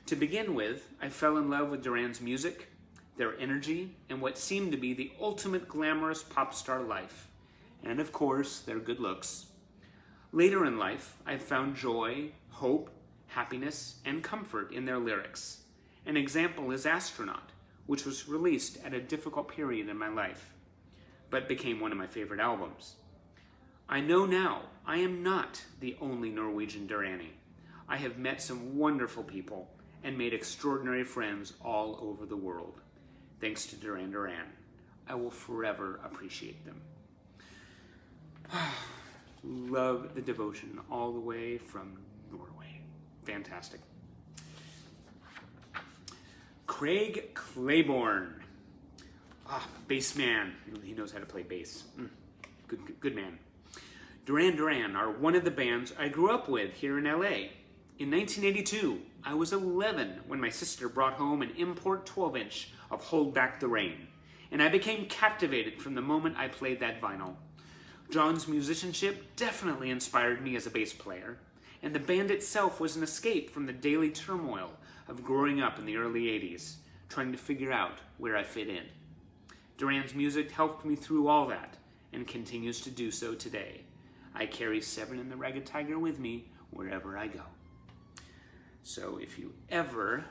To begin with, I fell in love with Duran's music, their energy, and what seemed to be the ultimate glamorous pop star life, and of course, their good looks. Later in life, I found joy, hope, happiness, and comfort in their lyrics. An example is Astronaut, which was released at a difficult period in my life, but became one of my favorite albums. I know now I am not the only Norwegian Duranie. I have met some wonderful people and made extraordinary friends all over the world. Thanks to Duran Duran, I will forever appreciate them. Love the devotion all the way from Norway. Fantastic. Craig Claiborne. Bass man. He knows how to play bass. Good man. Duran Duran are one of the bands I grew up with here in LA. In 1982, I was 11 when my sister brought home an import 12-inch of Hold Back the Rain, and I became captivated from the moment I played that vinyl. John's musicianship definitely inspired me as a bass player, and the band itself was an escape from the daily turmoil of growing up in the early 80s, trying to figure out where I fit in. Duran's music helped me through all that, and continues to do so today. I carry Seven and the Ragged Tiger with me wherever I go. So if you ever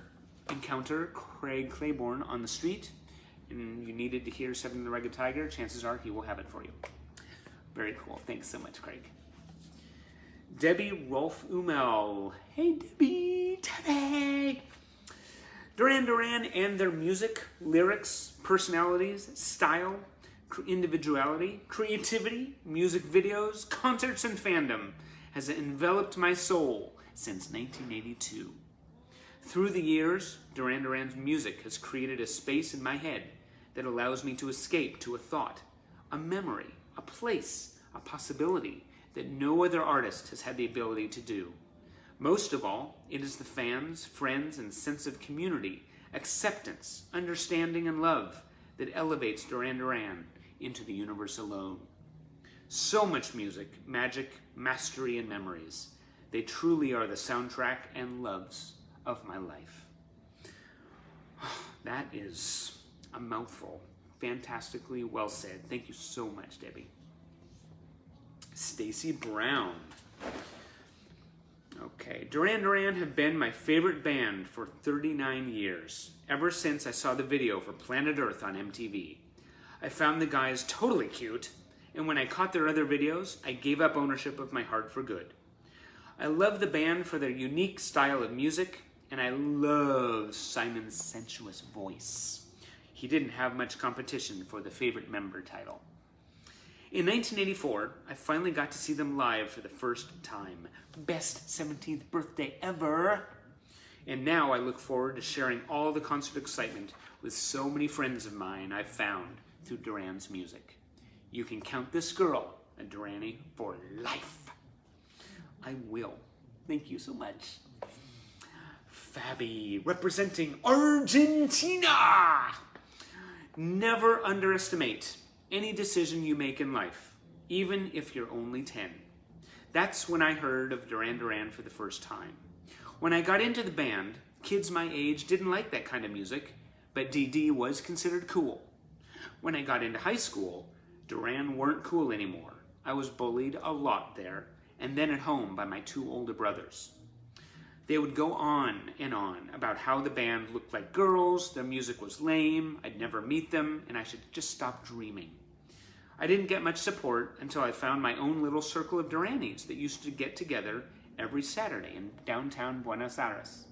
encounter Craig Claiborne on the street and you needed to hear Seven and the Ragged Tiger, chances are he will have it for you. Very cool. Thanks so much, Craig. Debbie Rolf Umel. Hey Debbie, today. Duran and their music, lyrics, personalities, style, individuality, creativity, music videos, concerts, and fandom has enveloped my soul since 1982. Through the years, Duran's music has created a space in my head that allows me to escape to a thought, a memory, a place, a possibility that no other artist has had the ability to do. Most of all, it is the fans, friends, and sense of community, acceptance, understanding, and love that elevates Duran into the universe alone. So much music, magic, mastery, and memories. They truly are the soundtrack and loves of my life. That is a mouthful. Fantastically well said. Thank you so much, Debbie. Stacy Brown. Okay, Duran have been my favorite band for 39 years, ever since I saw the video for Planet Earth on MTV. I found the guys totally cute, and when I caught their other videos, I gave up ownership of my heart for good. I love the band for their unique style of music, and I love Simon's sensuous voice. He didn't have much competition for the favorite member title. In 1984, I finally got to see them live for the first time. Best 17th birthday ever! And now I look forward to sharing all the concert excitement with so many friends of mine I've found through Duran's music. You can count this girl a Duranie for life. I will. Thank you so much. Fabi, representing Argentina! Never underestimate any decision you make in life, even if you're only 10. That's when I heard of Duran for the first time. When I got into the band, kids my age didn't like that kind of music, but DD was considered cool. When I got into high school, Duran weren't cool anymore. I was bullied a lot there, and then at home by my two older brothers. They would go on and on about how the band looked like girls, their music was lame, I'd never meet them, and I should just stop dreaming. I didn't get much support until I found my own little circle of Duranis that used to get together every Saturday in downtown Buenos Aires.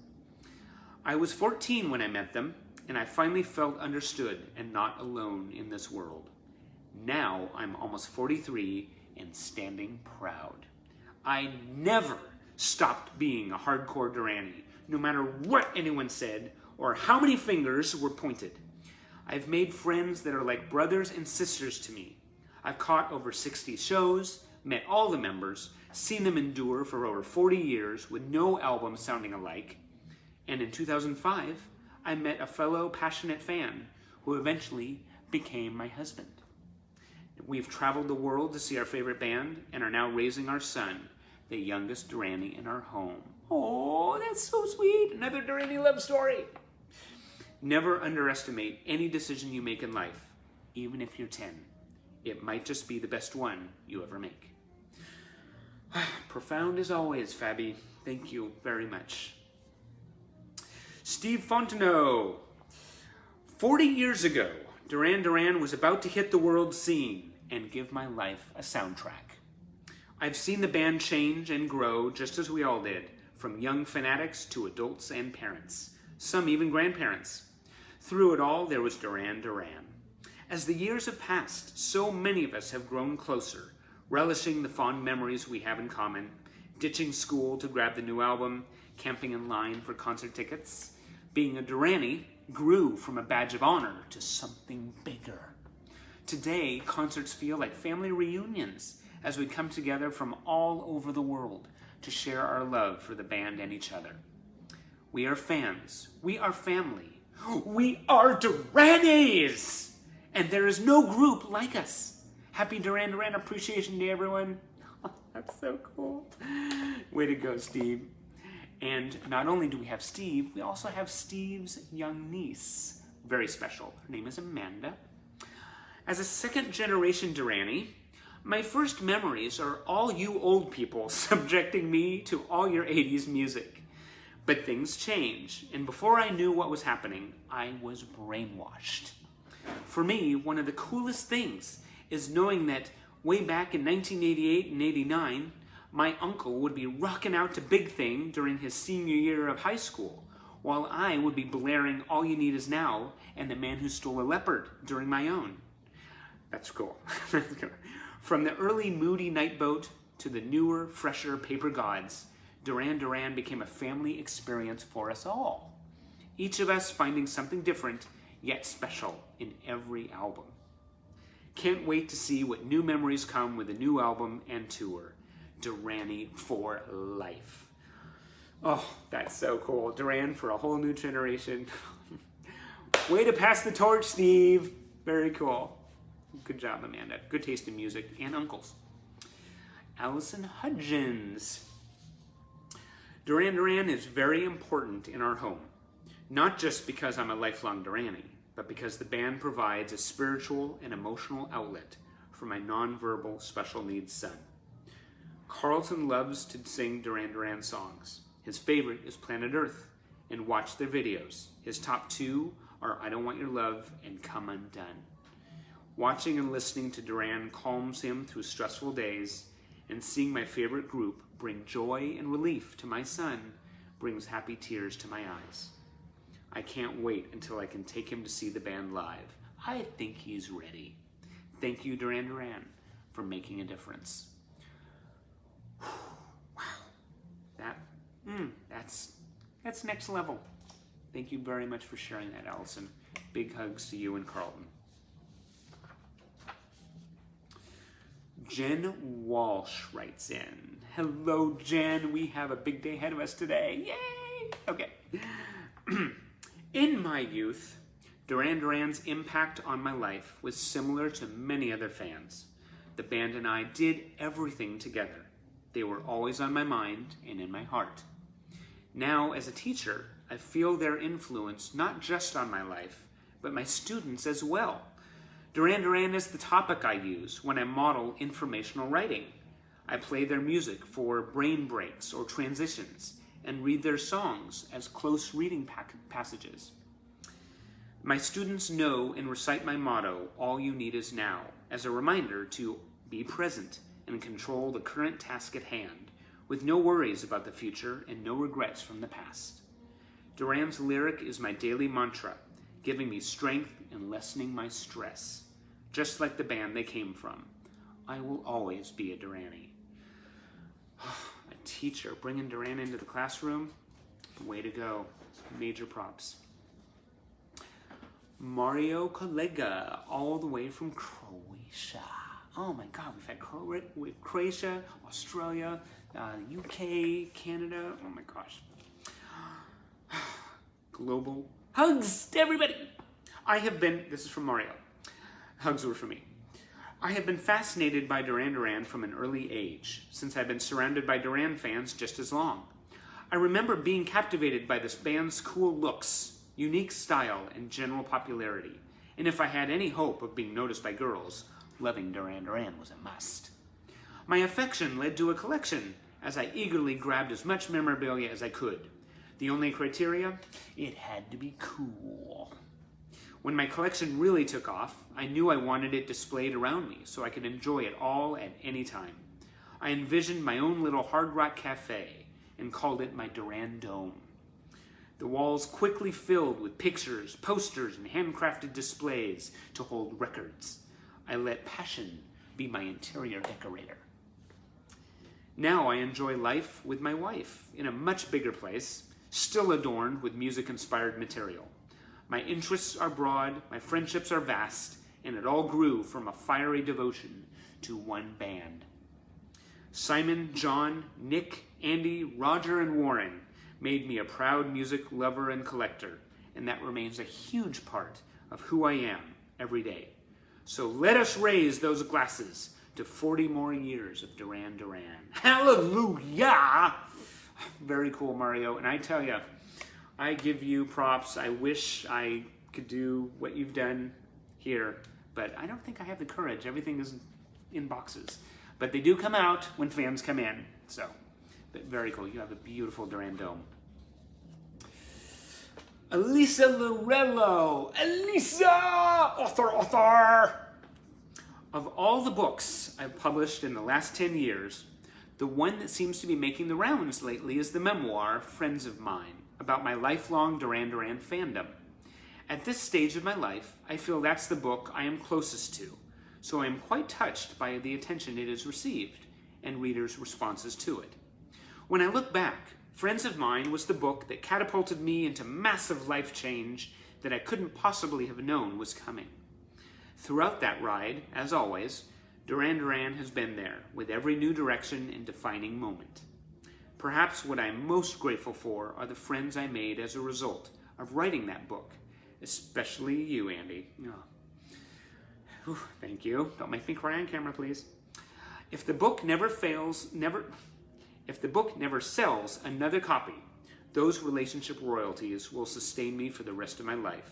I was 14 when I met them, and I finally felt understood and not alone in this world. Now I'm almost 43 and standing proud. I never stopped being a hardcore Duranie, no matter what anyone said or how many fingers were pointed. I've made friends that are like brothers and sisters to me. I've caught over 60 shows, met all the members, seen them endure for over 40 years with no album sounding alike, and in 2005, I met a fellow passionate fan who eventually became my husband. We've traveled the world to see our favorite band and are now raising our son, the youngest Duranie in our home. Oh, that's so sweet. Another Duranie love story. Never underestimate any decision you make in life, even if you're 10. It might just be the best one you ever make. Profound as always, Fabi. Thank you very much. Steve Fontenot. 40 years ago, Duran was about to hit the world scene and give my life a soundtrack. I've seen the band change and grow just as we all did, from young fanatics to adults and parents, some even grandparents. Through it all, there was Duran. As the years have passed, so many of us have grown closer, relishing the fond memories we have in common, ditching school to grab the new album, camping in line for concert tickets. Being a Duranie grew from a badge of honor to something bigger. Today, concerts feel like family reunions as we come together from all over the world to share our love for the band and each other. We are fans. We are family. We are Duranis! And there is no group like us. Happy Duran Appreciation Day, everyone. That's so cool. Way to go, Steve. And not only do we have Steve, we also have Steve's young niece. Very special. Her name is Amanda. As a second-generation Duranie, my first memories are all you old people subjecting me to all your 80s music. But things change, and before I knew what was happening, I was brainwashed. For me, one of the coolest things is knowing that way back in 1988 and 89, My uncle would be rocking out to Big Thing during his senior year of high school, while I would be blaring All You Need Is Now and The Man Who Stole a Leopard during my own. That's cool. From the early moody night boat to the newer, fresher Paper Gods, Duran Duran became a family experience for us all. Each of us finding something different, yet special in every album. Can't wait to see what new memories come with a new album and tour. Duranie for life. Oh, that's so cool. Duran for a whole new generation. Way to pass the torch, Steve. Very cool. Good job, Amanda. Good taste in music and uncles. Allison Hudgens. Duran Duran is very important in our home. Not just because I'm a lifelong Duranie, but because the band provides a spiritual and emotional outlet for my nonverbal special needs son. Carlton loves to sing Duran Duran songs. His favorite is Planet Earth and watch their videos. His top two are I Don't Want Your Love and Come Undone. Watching and listening to Duran calms him through stressful days, and seeing my favorite group bring joy and relief to my son brings happy tears to my eyes. I can't wait until I can take him to see the band live. I think he's ready. Thank you, Duran Duran, for making a difference. Wow. That's next level. Thank you very much for sharing that, Allison. Big hugs to you and Carlton. Jen Walsh writes in. Hello, Jen. We have a big day ahead of us today. Yay! Okay. In my youth, Duran Duran's impact on my life was similar to many other fans. The band and I did everything together. They were always on my mind and in my heart. Now, as a teacher, I feel their influence not just on my life, but my students as well. Duran Duran is the topic I use when I model informational writing. I play their music for brain breaks or transitions and read their songs as close reading passages. My students know and recite my motto, All You Need Is Now, as a reminder to be present and control the current task at hand, with no worries about the future and no regrets from the past. Duran's lyric is my daily mantra, giving me strength and lessening my stress. Just like the band they came from. I will always be a Duranie. A teacher bringing Duran into the classroom. Way to go. Major props. Mario Kolega, all the way from Croatia. Oh my God, we've had Croatia, Australia, UK, Canada. Oh my gosh. Global hugs to everybody. This is from Mario. Hugs were for me. I have been fascinated by Duran Duran from an early age, since I've been surrounded by Duran fans just as long. I remember being captivated by this band's cool looks, unique style, and general popularity. And if I had any hope of being noticed by girls, loving Duran Duran was a must. My affection led to a collection, as I eagerly grabbed as much memorabilia as I could. The only criteria? It had to be cool. When my collection really took off, I knew I wanted it displayed around me so I could enjoy it all at any time. I envisioned my own little Hard Rock Cafe and called it my Duran Dome. The walls quickly filled with pictures, posters, and handcrafted displays to hold records. I let passion be my interior decorator. Now I enjoy life with my wife in a much bigger place, still adorned with music-inspired material. My interests are broad, my friendships are vast, and it all grew from a fiery devotion to one band. Simon, John, Nick, Andy, Roger, and Warren made me a proud music lover and collector, and that remains a huge part of who I am every day. So let us raise those glasses to 40 more years of Duran Duran. Hallelujah! Very cool, Mario, and I tell you, I give you props. I wish I could do what you've done here, but I don't think I have the courage. Everything is in boxes. But they do come out when fans come in. So, but very cool. You have a beautiful Duran Dome. Elisa Lorello. Elisa! Author! Of all the books I've published in the last 10 years, The one that seems to be making the rounds lately is the memoir, Friends of Mine, about my lifelong Duran Duran fandom. At this stage of my life, I feel that's the book I am closest to, so I am quite touched by the attention it has received and readers' responses to it. When I look back, Friends of Mine was the book that catapulted me into massive life change that I couldn't possibly have known was coming. Throughout that ride, as always, Duran Duran has been there, with every new direction and defining moment. Perhaps what I'm most grateful for are the friends I made as a result of writing that book, especially you, Andy. Oh. Whew, thank you. Don't make me cry on camera, please. If the book never sells another copy, those relationship royalties will sustain me for the rest of my life,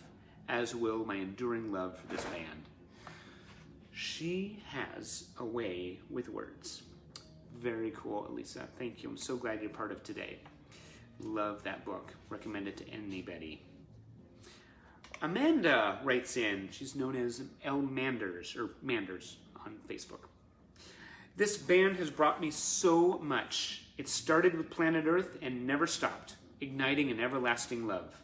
as will my enduring love for this band. She has a way with words. Very cool, Elisa. Thank you. I'm so glad you're part of today. Love that book. Recommend it to anybody. Amanda writes in. She's known as L. Manders, or Manders on Facebook. This band has brought me so much. It started with Planet Earth and never stopped, igniting an everlasting love.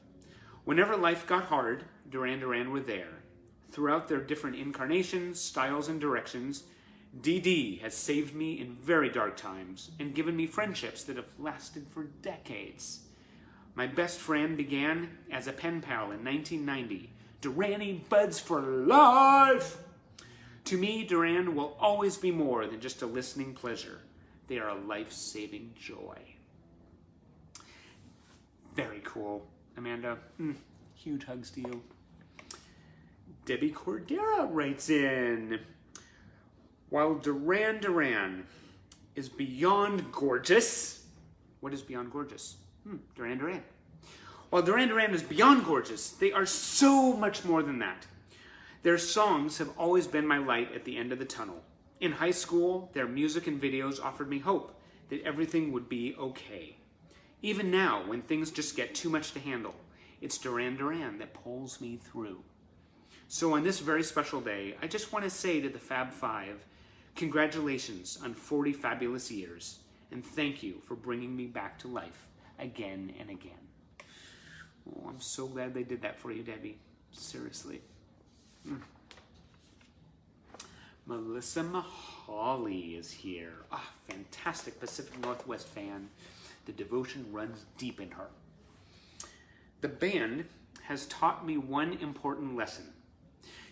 Whenever life got hard, Duran Duran were there. Throughout their different incarnations, styles, and directions, Ddad has saved me in very dark times and given me friendships that have lasted for decades. My best friend began as a pen pal in 1990. Duranie buds for life! To me, Duran will always be more than just a listening pleasure. They are a life-saving joy. Very cool, Amanda. Huge hugs to you. Debbie Cordera writes in. While Duran Duran is beyond gorgeous. What is beyond gorgeous? Duran Duran. While Duran Duran is beyond gorgeous, they are so much more than that. Their songs have always been my light at the end of the tunnel. In high school, their music and videos offered me hope that everything would be okay. Even now, when things just get too much to handle, it's Duran Duran that pulls me through. So on this very special day, I just want to say to the Fab Five, congratulations on 40 fabulous years, and thank you for bringing me back to life again and again. Oh, I'm so glad they did that for you, Debbie. Seriously. Melissa Mahali is here. Fantastic Pacific Northwest fan. The devotion runs deep in her. The band has taught me one important lesson.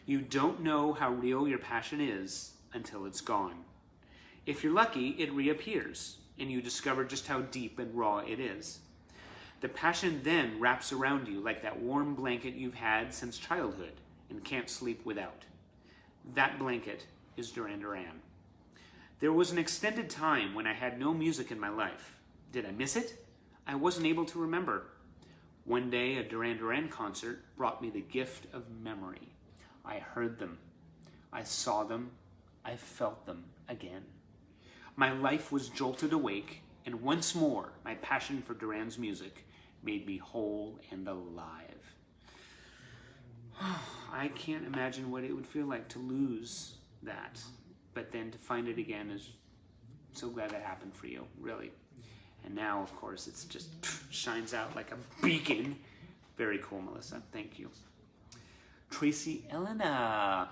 You don't know how real your passion is until it's gone. If you're lucky, it reappears, and you discover just how deep and raw it is. The passion then wraps around you like that warm blanket you've had since childhood and can't sleep without. That blanket is Duran Duran. There was an extended time when I had no music in my life. Did I miss it? I wasn't able to remember. One day, a Duran Duran concert brought me the gift of memory. I heard them. I saw them. I felt them again. My life was jolted awake, and once more, my passion for Duran's music made me whole and alive. I can't imagine what it would feel like to lose that, but then to find it again is so glad that happened for you, really. And now, of course, it's just shines out like a beacon. Very cool, Melissa. Thank you. Tracy Elena.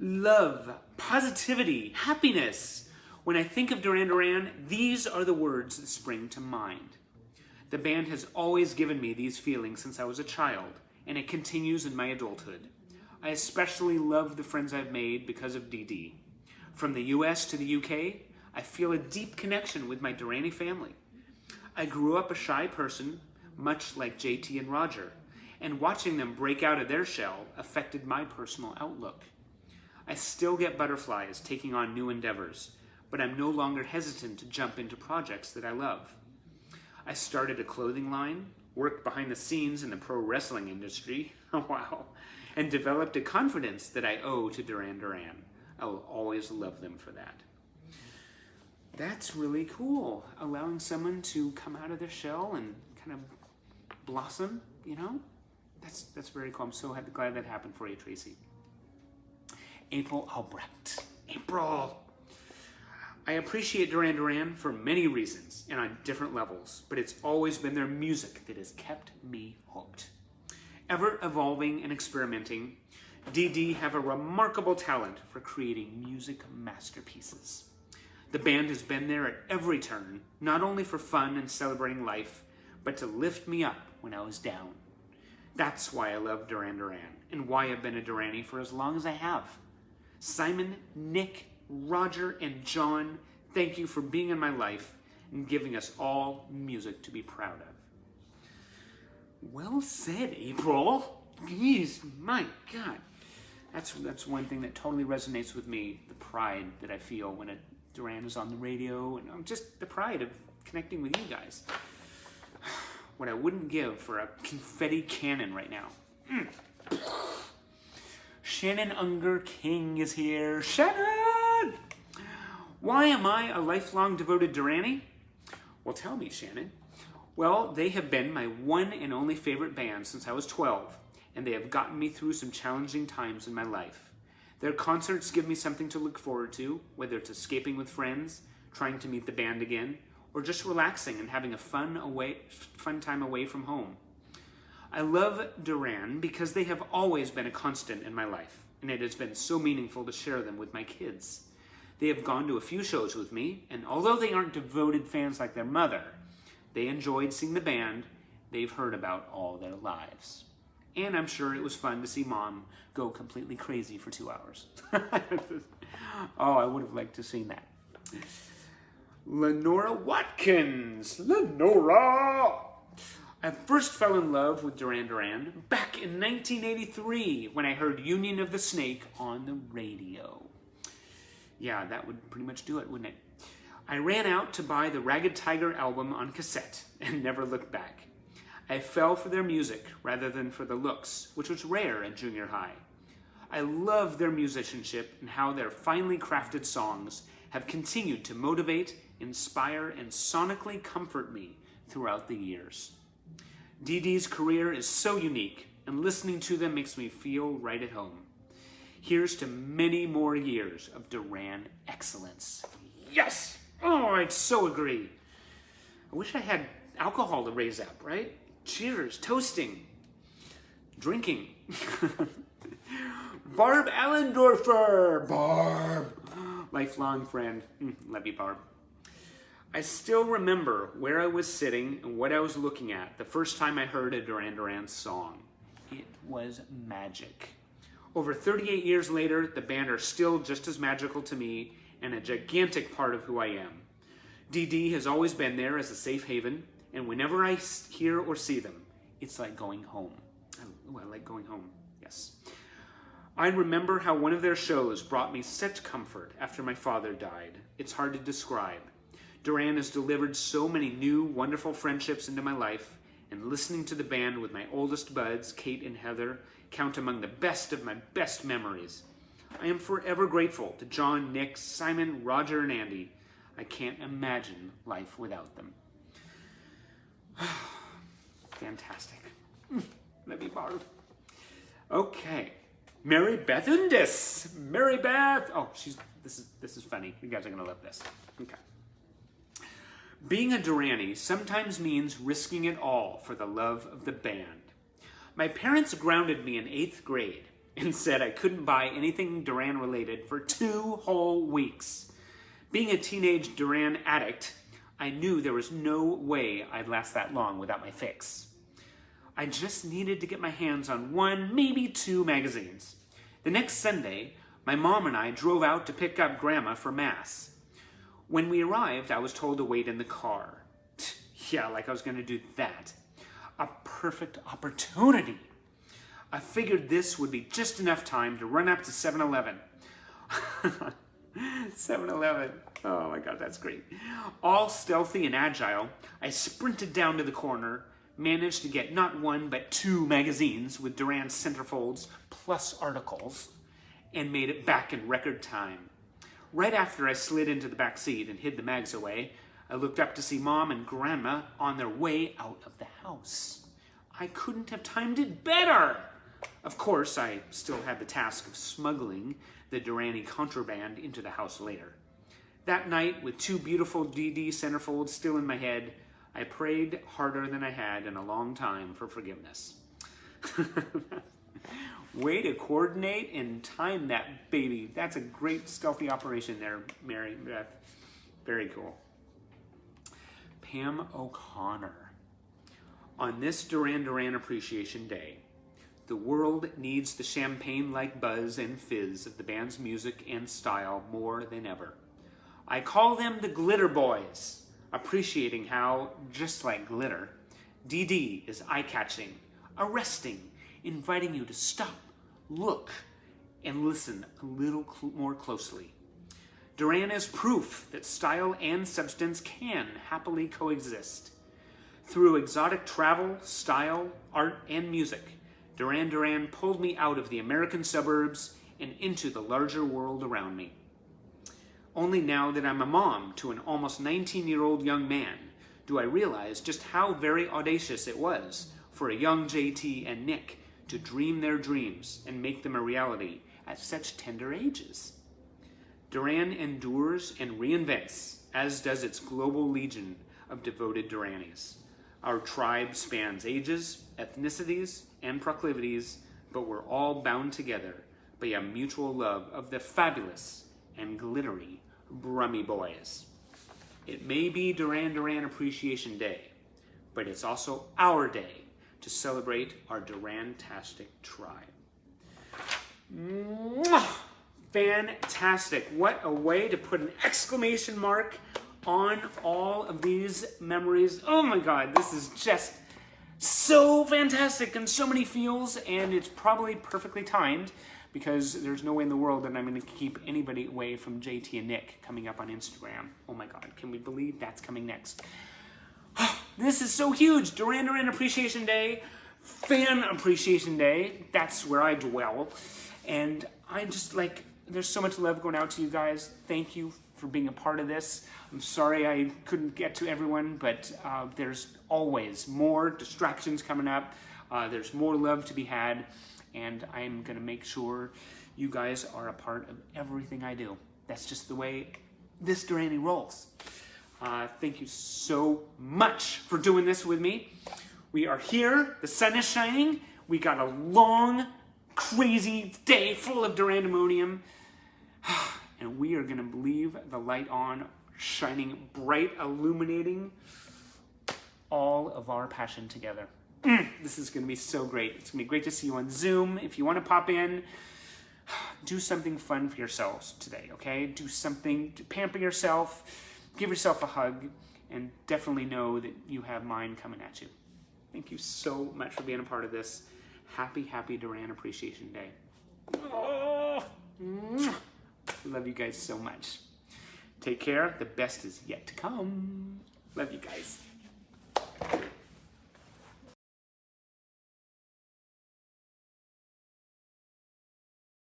Love, positivity, happiness. When I think of Duran Duran, these are the words that spring to mind. The band has always given me these feelings since I was a child, and it continues in my adulthood. I especially love the friends I've made because of Ddad. From the US to the UK, I feel a deep connection with my Duranie family. I grew up a shy person, much like JT and Roger, and watching them break out of their shell affected my personal outlook. I still get butterflies taking on new endeavors, but I'm no longer hesitant to jump into projects that I love. I started a clothing line, worked behind the scenes in the pro wrestling industry, wow, and developed a confidence that I owe to Duran Duran. I will always love them for that. That's really cool, allowing someone to come out of their shell and kind of blossom, you know? That's very cool. I'm so glad that happened for you, Tracy. April Albrecht. April! I appreciate Duran Duran for many reasons and on different levels, but it's always been their music that has kept me hooked. Ever evolving and experimenting, DD have a remarkable talent for creating music masterpieces. The band has been there at every turn, not only for fun and celebrating life, but to lift me up when I was down. That's why I love Duran Duran, and why I've been a Duranie for as long as I have. Simon, Nick, Roger, and John, thank you for being in my life and giving us all music to be proud of. Well said, April. Jeez, my God. That's one thing that totally resonates with me, the pride that I feel when Duran is on the radio, and just the pride of connecting with you guys. What I wouldn't give for a confetti cannon right now. Shannon Unger King is here. Shannon! Why am I a lifelong devoted Duranie? Well, tell me, Shannon. Well, they have been my one and only favorite band since I was 12, and they have gotten me through some challenging times in my life. Their concerts give me something to look forward to, whether it's escaping with friends, trying to meet the band again, or just relaxing and having a fun time away from home. I love Duran because they have always been a constant in my life, and it has been so meaningful to share them with my kids. They have gone to a few shows with me, and although they aren't devoted fans like their mother, they enjoyed seeing the band they've heard about all their lives. And I'm sure it was fun to see Mom go completely crazy for 2 hours. Oh, I would have liked to have seen that. Lenora Watkins. Lenora! I first fell in love with Duran Duran back in 1983 when I heard Union of the Snake on the radio. Yeah, that would pretty much do it, wouldn't it? I ran out to buy the Ragged Tiger album on cassette and never looked back. I fell for their music rather than for the looks, which was rare at junior high. I love their musicianship and how their finely crafted songs have continued to motivate, inspire, and sonically comfort me throughout the years. DD's career is so unique, and listening to them makes me feel right at home. Here's to many more years of Duran excellence. Yes! Oh, I'd so agree. I wish I had alcohol to raise up, right? Cheers, toasting, drinking. Barb Allendorfer. Barb. Lifelong friend. Love you, Barb. I still remember where I was sitting and what I was looking at the first time I heard a Duran Duran song. It was magic. Over 38 years later, the band are still just as magical to me and a gigantic part of who I am. DD has always been there as a safe haven, and whenever I hear or see them, it's like going home. I like going home, yes. I remember how one of their shows brought me such comfort after my father died. It's hard to describe. Duran has delivered so many new, wonderful friendships into my life, and listening to the band with my oldest buds, Kate and Heather, count among the best of my best memories. I am forever grateful to John, Nick, Simon, Roger, and Andy. I can't imagine life without them. Fantastic. Let me borrow. Okay. Mary Beth Undis. Mary Beth. Oh, this is funny. You guys are gonna love this. Okay. Being a Duranie sometimes means risking it all for the love of the band. My parents grounded me in 8th grade and said I couldn't buy anything Duran related for 2 whole weeks. Being a teenage Duran addict, I knew there was no way I'd last that long without my fix. I just needed to get my hands on 1, maybe 2 magazines. The next Sunday, my mom and I drove out to pick up Grandma for Mass. When we arrived, I was told to wait in the car. Yeah, like I was going to do that. A perfect opportunity. I figured this would be just enough time to run up to 7-Eleven. 7-Eleven. Oh my God, that's great. All stealthy and agile, I sprinted down to the corner, managed to get not 1 but 2 magazines with Duran centerfolds plus articles, and made it back in record time. Right after I slid into the back seat and hid the mags away, I looked up to see Mom and Grandma on their way out of the house. I couldn't have timed it better. Of course, I still had the task of smuggling the Duranie contraband into the house later. That night, with two beautiful DD centerfolds still in my head, I prayed harder than I had in a long time for forgiveness. Way to coordinate and time that baby. That's a great stealthy operation there, Mary Beth. Very cool. Pam O'Connor. On this Duran Duran Appreciation Day, the world needs the champagne-like buzz and fizz of the band's music and style more than ever. I call them the Glitter Boys, appreciating how, just like glitter, DD is eye-catching, arresting, inviting you to stop, look, and listen a little more closely. Duran is proof that style and substance can happily coexist. Through exotic travel, style, art, and music, Duran Duran pulled me out of the American suburbs and into the larger world around me. Only now that I'm a mom to an almost 19-year-old young man do I realize just how very audacious it was for a young JT and Nick to dream their dreams and make them a reality at such tender ages. Duran endures and reinvents, as does its global legion of devoted Duranis. Our tribe spans ages, ethnicities, and proclivities, but we're all bound together by a mutual love of the fabulous and glittery Brummy Boys. It may be Duran Duran Appreciation Day, but it's also our day to celebrate our Duran-tastic tribe. Mwah! Fantastic. What a way to put an exclamation mark on all of these memories. Oh my God, this is just so fantastic and so many feels, and it's probably perfectly timed because there's no way in the world that I'm going to keep anybody away from JT and Nick coming up on Instagram. Oh my God, can we believe that's coming next? This is so huge. Duran Duran Appreciation Day, Fan Appreciation Day, that's where I dwell. And I just there's so much love going out to you guys. Thank you for being a part of this. I'm sorry I couldn't get to everyone, but there's always more distractions coming up. There's more love to be had, and I'm gonna make sure you guys are a part of everything I do. That's just the way this Duranie rolls. Thank you so much for doing this with me. We are here, the sun is shining, we got a long, crazy day full of durandemonium, and we are gonna leave the light on, shining bright, illuminating all of our passion together. This is gonna be so great. It's gonna be great to see you on Zoom. If you wanna pop in, do something fun for yourselves today, okay? Do something to pamper yourself, give yourself a hug, and definitely know that you have mine coming at you. Thank you so much for being a part of this. Happy, happy Duran Appreciation Day. Oh, love you guys so much. Take care. The best is yet to come. Love you guys.